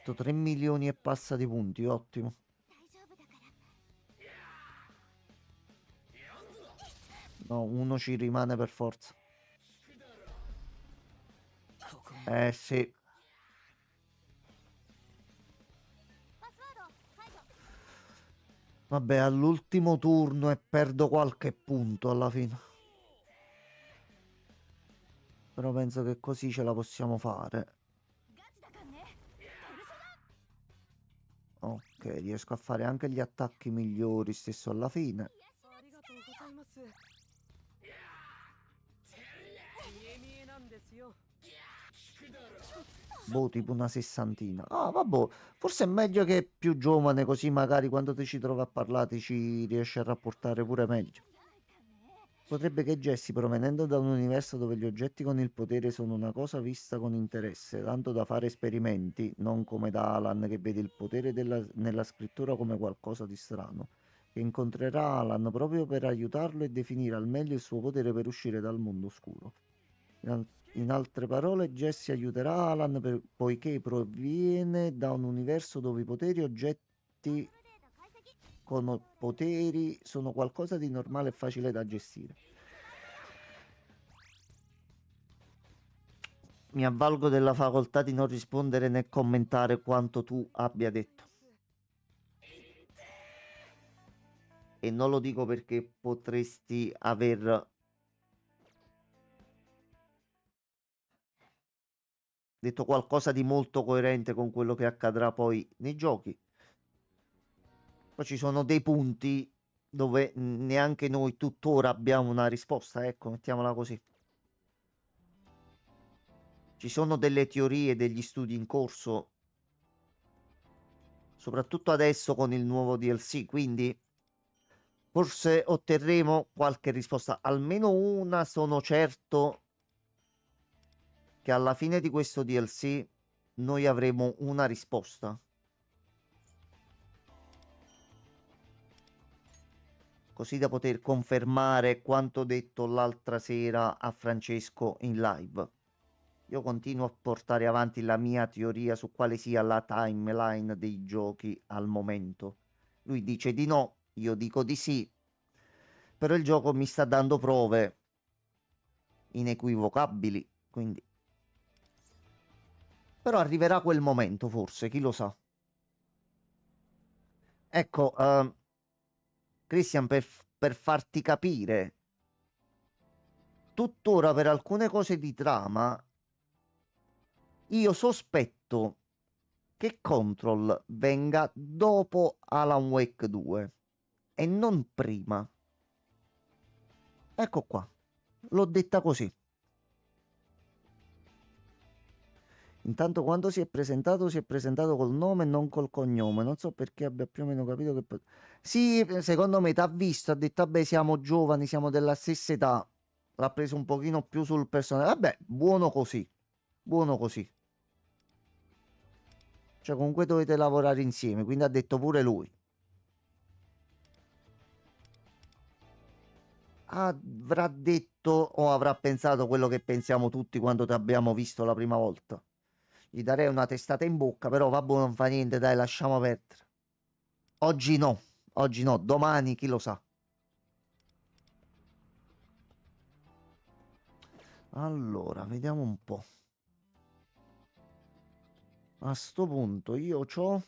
3 milioni e passa di punti, ottimo. 大丈夫だから No, uno ci rimane per forza. ここ Sì. パスワード解除 Vabbè, all'ultimo turno e perdo qualche punto alla fine. Però penso che così ce la possiamo fare. ガチだかんねペルソナ Ok, riesco a fare anche gli attacchi migliori stesso alla fine. ありがとうございます。見え見えなんですよ。 Boh, tipo una sessantina. Ah, vabbè, forse è meglio che è più giovane, così magari quando ti ci trovi a parlare ti ci riesci a rapportare pure meglio. Potrebbe che Jessie, provenendo da un universo dove gli oggetti con il potere sono una cosa vista con interesse, tanto da fare esperimenti, non come da Alan che vede il potere nella scrittura come qualcosa di strano, che incontrerà Alan proprio per aiutarlo e definire al meglio il suo potere per uscire dal mondo oscuro. In altre parole, Jessie aiuterà Alan poiché proviene da un universo dove i poteri e oggetti データ解析 con poteri sono qualcosa di normale e facile da gestire. Mi avvalgo della facoltà di non rispondere né commentare quanto tu abbia detto. E non lo dico perché potresti aver detto qualcosa di molto coerente con quello che accadrà poi nei giochi. Poi ci sono dei punti dove neanche noi tuttora abbiamo una risposta, ecco, mettiamola così. Ci sono delle teorie, degli studi in corso, soprattutto adesso con il nuovo DLC, quindi forse otterremo qualche risposta, almeno una sono certo che alla fine di questo DLC noi avremo una risposta. Così da poter confermare quanto detto l'altra sera a Francesco in live. Io continuo a portare avanti la mia teoria su quale sia la timeline dei giochi al momento. Lui dice di no, io dico di sì, però il gioco mi sta dando prove inequivocabili, quindi... Però arriverà quel momento, forse, chi lo sa. Ecco, Christian, per farti capire, tuttora per alcune cose di trama, io sospetto che Control venga dopo Alan Wake 2 e non prima. Ecco qua, l'ho detta così. Intanto quando si è presentato col nome e non col cognome. Non so perché abbia più o meno capito che... Sì, secondo me t'ha visto, ha detto, vabbè, siamo giovani, siamo della stessa età. L'ha preso un pochino più sul personale. Vabbè, buono così. Buono così. Cioè, comunque dovete lavorare insieme, quindi ha detto pure lui. Avrà detto o avrà pensato quello che pensiamo tutti quando ti abbiamo visto la prima volta. Gli darei una testata in bocca, però vabbè, non fa niente, dai, lasciamo perdere. Oggi no, domani chi lo sa. Allora, vediamo un po'. A sto punto io c'ho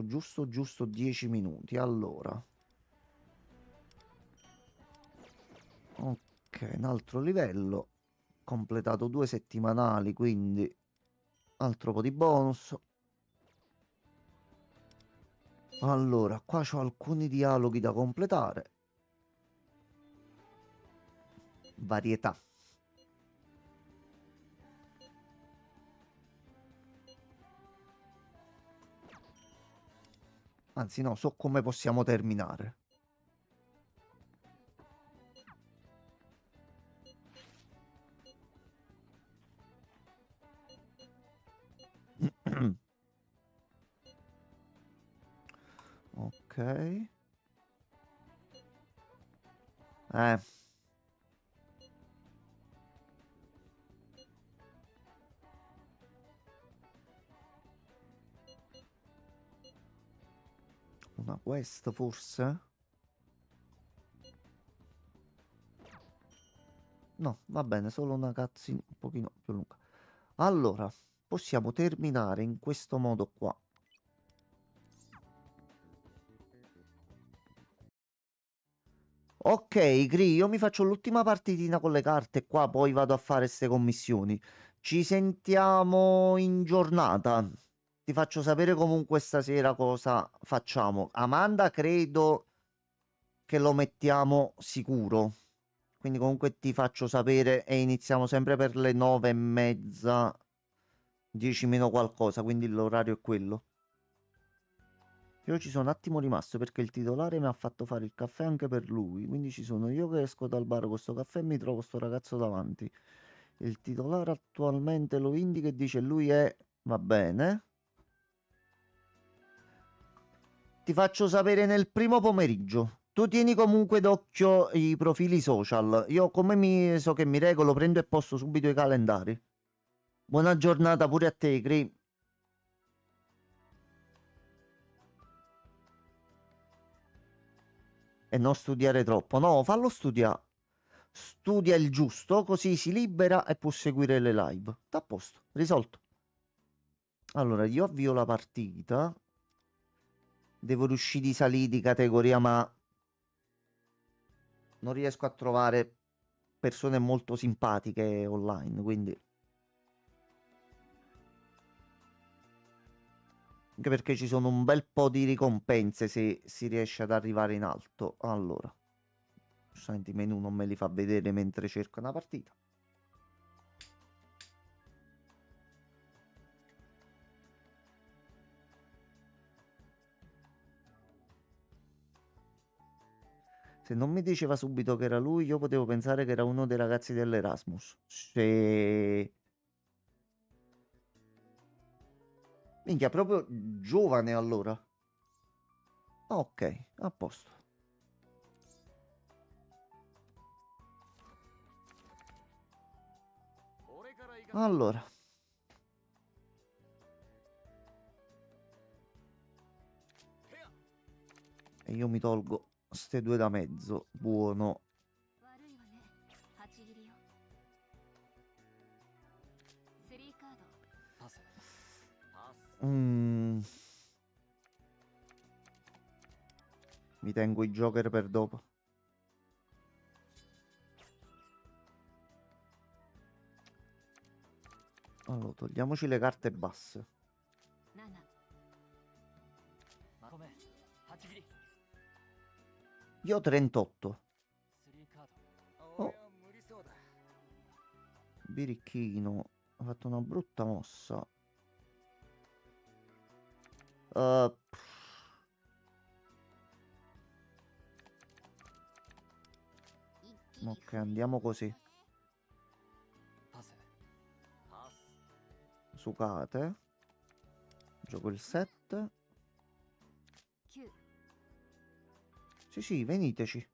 giusto 10 minuti. Allora. Ok, un altro livello. Completato 2 settimanali, quindi altro po' di bonus. Allora, qua c'ho alcuni dialoghi da completare. Varietà. Anzi, no, so come possiamo terminare. Eh. Una quest forse? No, va bene, solo una cutscene un pochino più lunga. Allora, possiamo terminare in questo modo qua. Ok, Gri, io mi faccio l'ultima partitina con le carte qua, poi vado a fare queste commissioni. Ci sentiamo in giornata. Ti faccio sapere comunque stasera cosa facciamo. Amanda, credo che lo mettiamo sicuro. Quindi comunque ti faccio sapere e iniziamo sempre per le 9:30, 10 meno qualcosa, quindi l'orario è quello. Io ci sono un attimo rimasto perché il titolare mi ha fatto fare il caffè anche per lui. Quindi ci sono io che esco dal bar con sto caffè e mi trovo sto ragazzo davanti. Il titolare attualmente lo indica e dice lui è... Va bene. Ti faccio sapere nel primo pomeriggio. Tu tieni comunque d'occhio i profili social. Io come mi so che mi regolo, prendo e posto subito i calendari. Buona giornata pure a te, Cri. E non studiare troppo. No, fallo studiare. Studia il giusto, così si libera e può seguire le live. Sta a posto, risolto. Allora, io avvio la partita. Devo riuscire di salire di categoria, ma non riesco a trovare persone molto simpatiche online, quindi... Anche perché ci sono un bel po' di ricompense se si riesce ad arrivare in alto. Allora, giustamente i menu non me li fa vedere mentre cerco una partita. Se non mi diceva subito che era lui, io potevo pensare che era uno dei ragazzi dell'Erasmus. Se... Minchia, proprio giovane allora. Ok, a posto. Allora, e io mi tolgo ste due da mezzo. Buono. 悪いわね8切りよ3カードパスパス Mm, mi tengo i Joker per dopo. Allora, togliamoci le carte basse. 7まとめ8切り Io ho 38. 3カード Oh, 俺は無理そうだ birichino. Ha fatto una brutta mossa. Ok, andiamo così. パスパス Sucate. Gioco il 7. 9 Sì, sì, veniteci. 2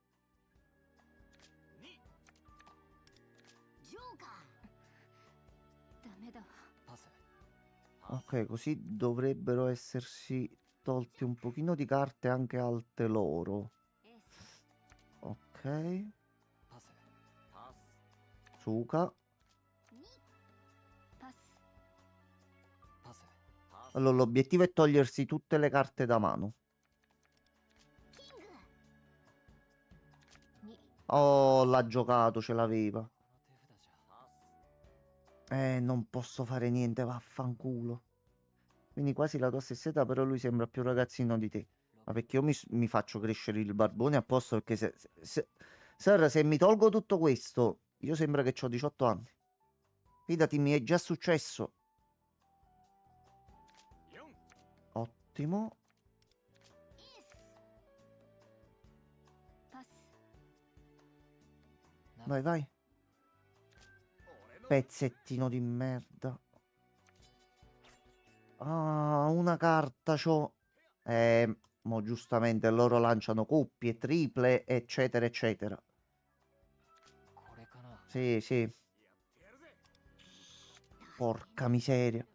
ジョーカーダメだわパス Ok, così dovrebbero essersi tolti un pochino di carte anche alte loro. エース Ok. パスパス Suca. 2パスパスパス Allora, l'obiettivo è togliersi tutte le carte da mano. キング2 Oh, l'ha giocato, ce l'aveva. この手札じゃパス Non posso fare niente, vaffanculo. Quindi quasi la tua stessa età, però lui sembra più ragazzino di te. Ma perché io mi faccio crescere il barbone apposta perché Sir, se mi tolgo tutto questo, io sembra che ho 18 anni. Fidati, mi è già successo. 4 Ottimo. エースパス Vai, vai. 俺の Pezzettino di merda. Ah, una carta c'ho. Mo giustamente loro lanciano coppie, triple, eccetera, eccetera. これかな。 Sì, sì. やってやるぜ。 Porca miseria.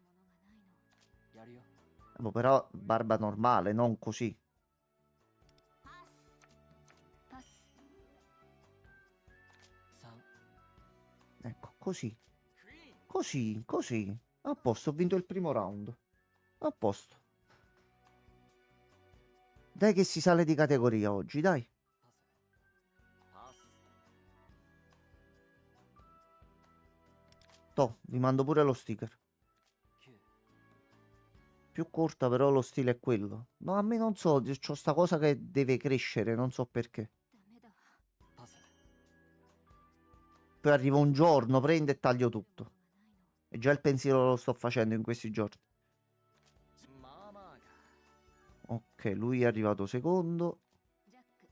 やるよ。 Boh, però barba normale, non così. パスパス 3。 Ecco, così. クイーン。 Così, così. A posto, ho vinto il primo round. A posto. Dai che si sale di categoria oggi, dai. パス。 Toh, vi mando pure lo sticker. 9。 Più corta, però lo stile è quello. No, a me non so, c'ho sta cosa che deve crescere, non so perché. ダメだ パス。 Poi arriva un giorno, prendo e taglio tutto. E già il pensiero lo sto facendo in questi giorni. まあまあが。 Ok, lui è arrivato secondo. ジャック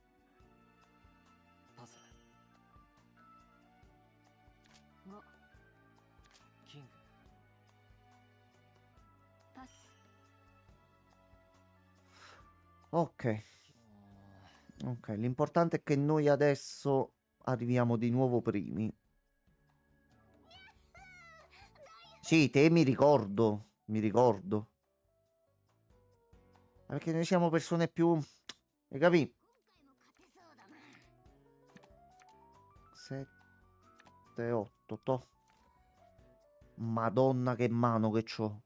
パス。 5 キング。 パス Ok, ok. L'importante è che noi adesso arriviamo di nuovo primi. Sì, te mi ricordo, mi ricordo. Perché noi siamo persone più... Hai capito? 今回も勝てそうだな 7, 8, to. Madonna che mano che c'ho.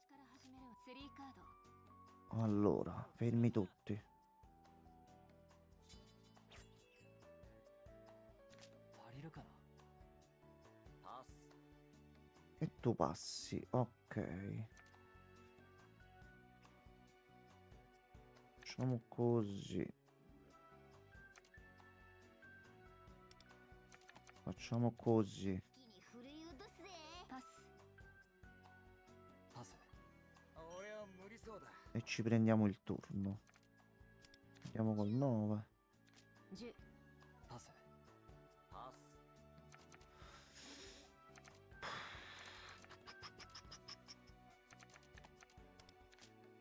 私から始める3カード Allora, fermi tutti. 足りるかな。パス。 E tu passi, ok. Facciamo così. Facciamo così. 一気に振り落とすぜパスパス。 俺は無理そうだ。 E ci prendiamo il turno. Andiamo col 9. 10パス。パス。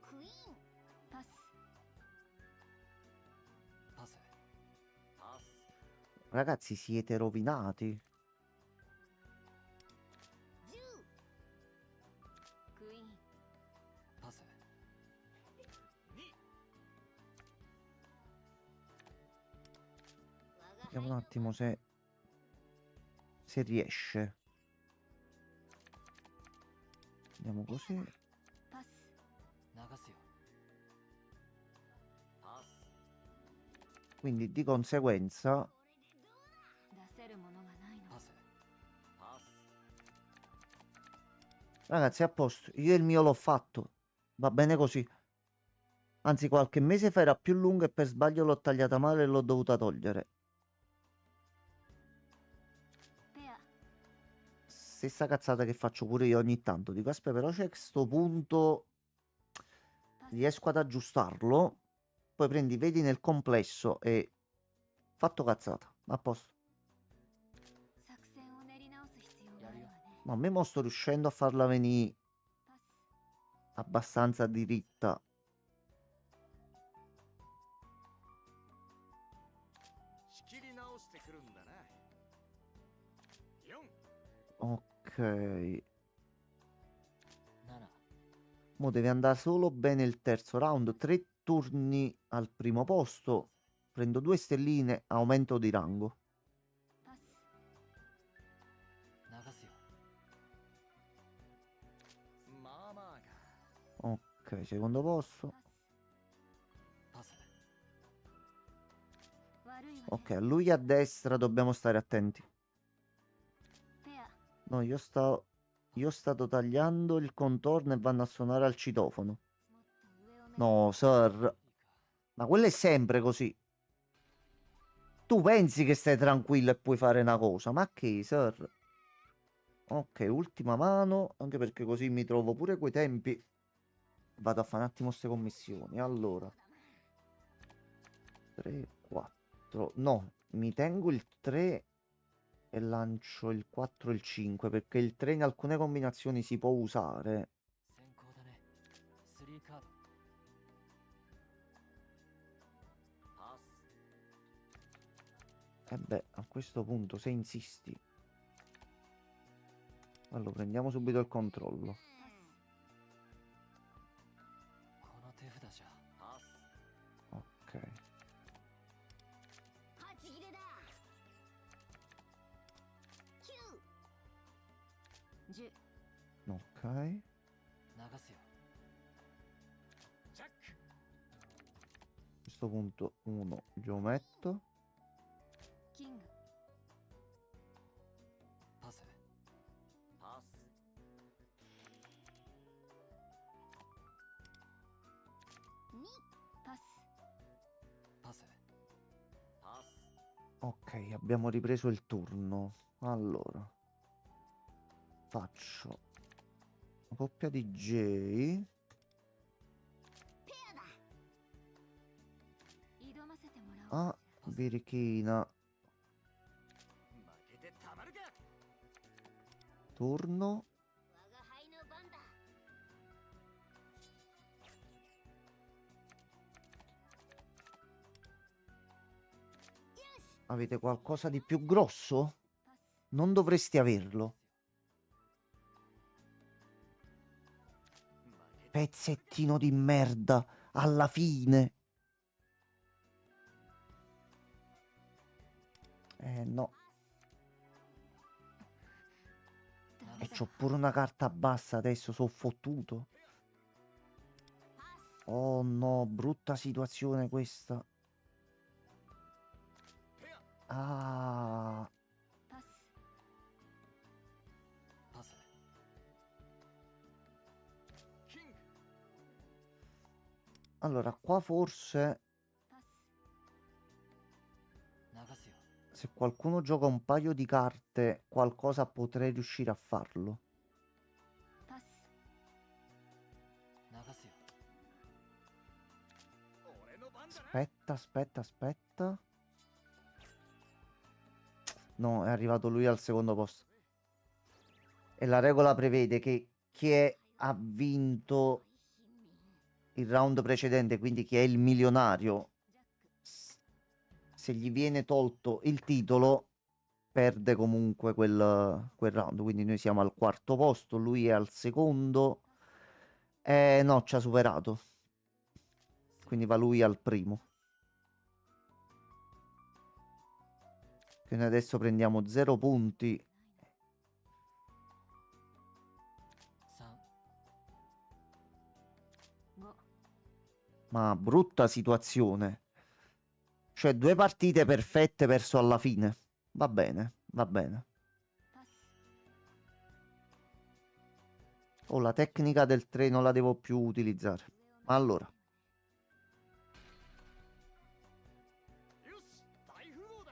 クイーンパス パス。パス。 Ragazzi, siete rovinati. 10クイーンパス。 2。 Vediamo un attimo se riesce. Andiamo così. パス流すよ。パス。 Quindi di conseguenza 出せるものがないのパス。パス。 ragazzi, a posto. Io il mio l'ho fatto. Va bene così. Anzi, qualche mese fa era più lungo e per sbaglio l'ho tagliata male e l'ho dovuta togliere. ペア Stessa cazzata che faccio pure io ogni tanto. Dico, aspetta, però c'è sto punto. パス Riesco ad aggiustarlo. Poi prendi, vedi nel complesso e... Fatto cazzata. A posto. 作戦を練り直す必要があるわね Ma a me mo sto riuscendo a farla venire パス abbastanza diritta. 仕切り直してくるんだな。4。 Ok. 7。 Mo deve andare solo bene il terzo round. 3 turni al primo posto. Prendo 2 stelline, aumento di rango. パス流すよ。まあまあが。 Ok, secondo posto. パスパス。悪いわね Ok, a lui a destra dobbiamo stare attenti. ペア No, io ho stato tagliando il contorno e vanno a suonare al citofono. もっと上を目指 No, sir. いいか。 Ma quello è sempre così. Tu pensi che stai tranquillo e puoi fare una cosa? Ma che, sir? Ok, ultima mano. Anche perché così mi trovo pure quei tempi. Vado a fare un attimo queste commissioni. Allora, 3, 4. No, mi tengo il 3 e lancio il 4 e il 5. Perché il 3 in alcune combinazioni si può usare. 先行だね。3カード。E beh, a questo punto, se insisti, allora prendiamo subito il controllo. この手札じゃパス Ok. 8切れだ9 10 Ok. 流すよ ジャック A questo punto uno glielo metto. キングパスパス2パスパスパス Ok, abbiamo ripreso il turno. Allora, faccio una coppia di J. ペアだ挑ませてもらおう A birichina. 負けてたまるか Turno. 我が輩の番だ Avete qualcosa di più grosso? パス Non dovresti averlo. 負けて Pezzettino di merda. Alla fine. No. ダ E メだ c'ho pure una carta bassa adesso, sono fottuto. パス Oh no, brutta situazione questa. ペア Ah, パスパス キング allora qua forse パス流すよ se qualcuno gioca un paio di carte, qualcosa potrei riuscire a farlo. パス流すよ 俺の番だな Aspetta, aspetta, aspetta. No, è arrivato lui al secondo posto. E la regola prevede che ha vinto 貧民 il round precedente, quindi chi è il milionario, ジャック se gli viene tolto il titolo, perde comunque quel round. Quindi noi siamo al quarto posto, lui è al secondo. No, ci ha superato. Quindi va lui al primo. Quindi adesso prendiamo 0 punti. 3 5 Ma brutta situazione. Cioè, 2 partite perfette perso alla fine. Va bene, va bene. パス Oh, la tecnica del 3 non la devo più utilizzare. 上を見て Allora, よし大富豪だ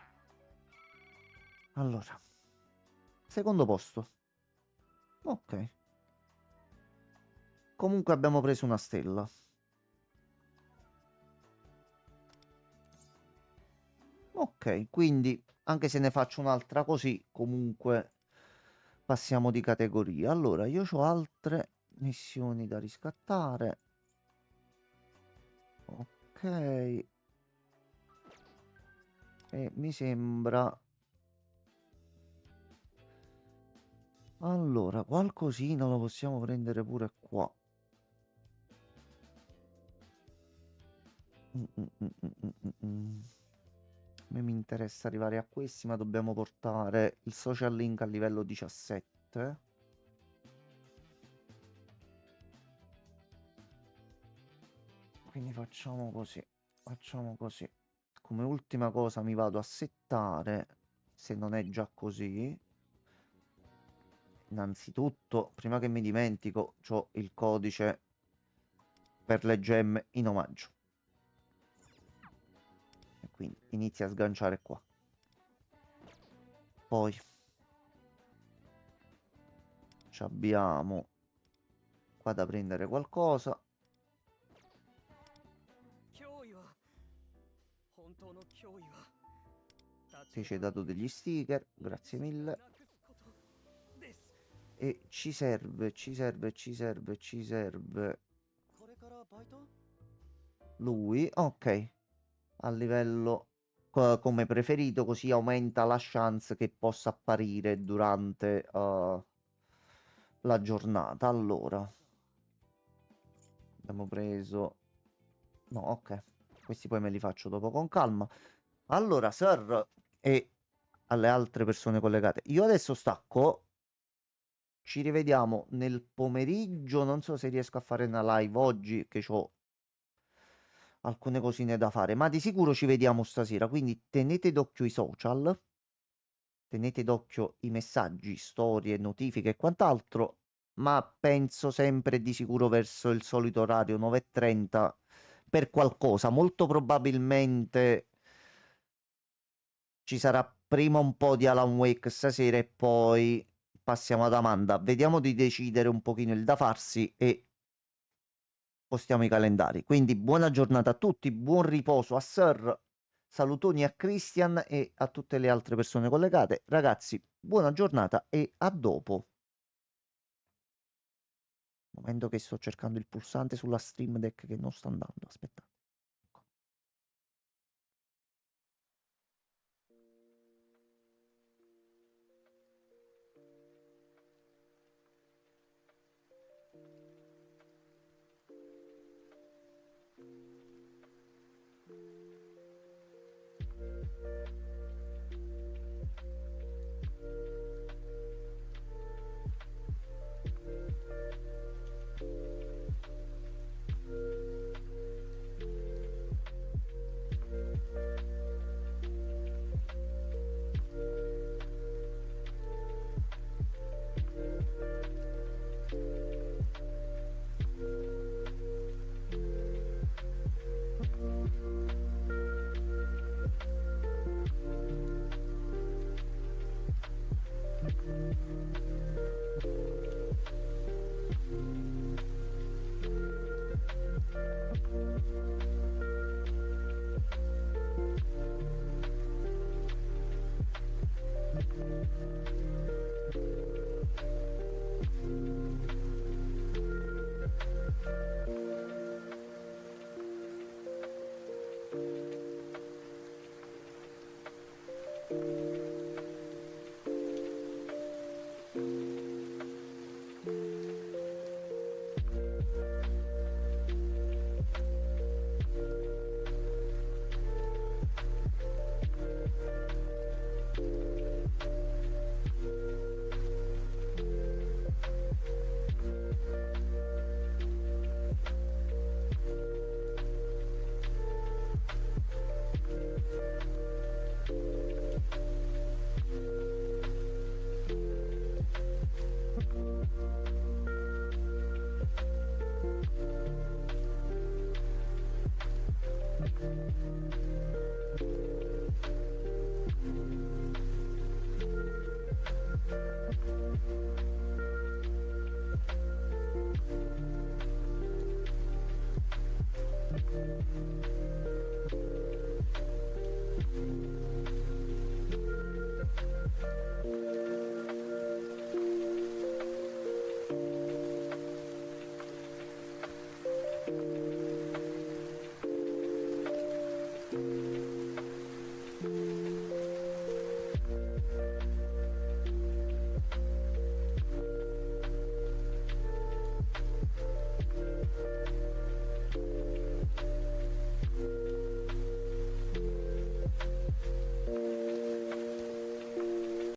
allora. Secondo posto. Ok. Comunque abbiamo preso una stella. Ok, quindi anche se ne faccio un'altra così, comunque passiamo di categoria. Allora, io ho altre missioni da riscattare. Ok. E mi sembra... Allora, qualcosina lo possiamo prendere pure qua. Mm, mm, mm, mm, mm, mm, mm. A me mi interessa arrivare a questi, ma dobbiamo portare il social link a livello 17. Quindi facciamo così. Facciamo così. Come ultima cosa mi vado a settare, se non è già così. Innanzitutto, prima che mi dimentico, c'ho il codice per le gemme in omaggio. E quindi inizia a sganciare qua. Poi ci abbiamo qua da prendere qualcosa. 脅威は本当の脅威は Sì, ci hai dato degli sticker, grazie mille. なくすことです E ci serve, ci serve, ci serve, ci serve これからバイト lui. Ok, a livello come preferito, così aumenta la chance che possa apparire durante la giornata. Allora, abbiamo preso... No, ok. Questi poi me li faccio dopo con calma. Allora, Sir e alle altre persone collegate, io adesso stacco. Ci rivediamo nel pomeriggio. Non so se riesco a fare una live oggi, che ho alcune cosine da fare, ma di sicuro ci vediamo stasera. Quindi tenete d'occhio i social, tenete d'occhio i messaggi, storie, notifiche e quant'altro. Ma penso sempre di sicuro verso il solito orario 9:30 per qualcosa. Molto probabilmente ci sarà prima un po' di Alan Wake stasera e poi passiamo ad Amanda. Vediamo di decidere un pochino il da farsi e postiamo i calendari. Quindi buona giornata a tutti, buon riposo a Sir, salutoni a Christian e a tutte le altre persone collegate. Ragazzi, buona giornata e a dopo. Momento che sto cercando il pulsante sulla Stream Deck che non sta andando. Aspettate.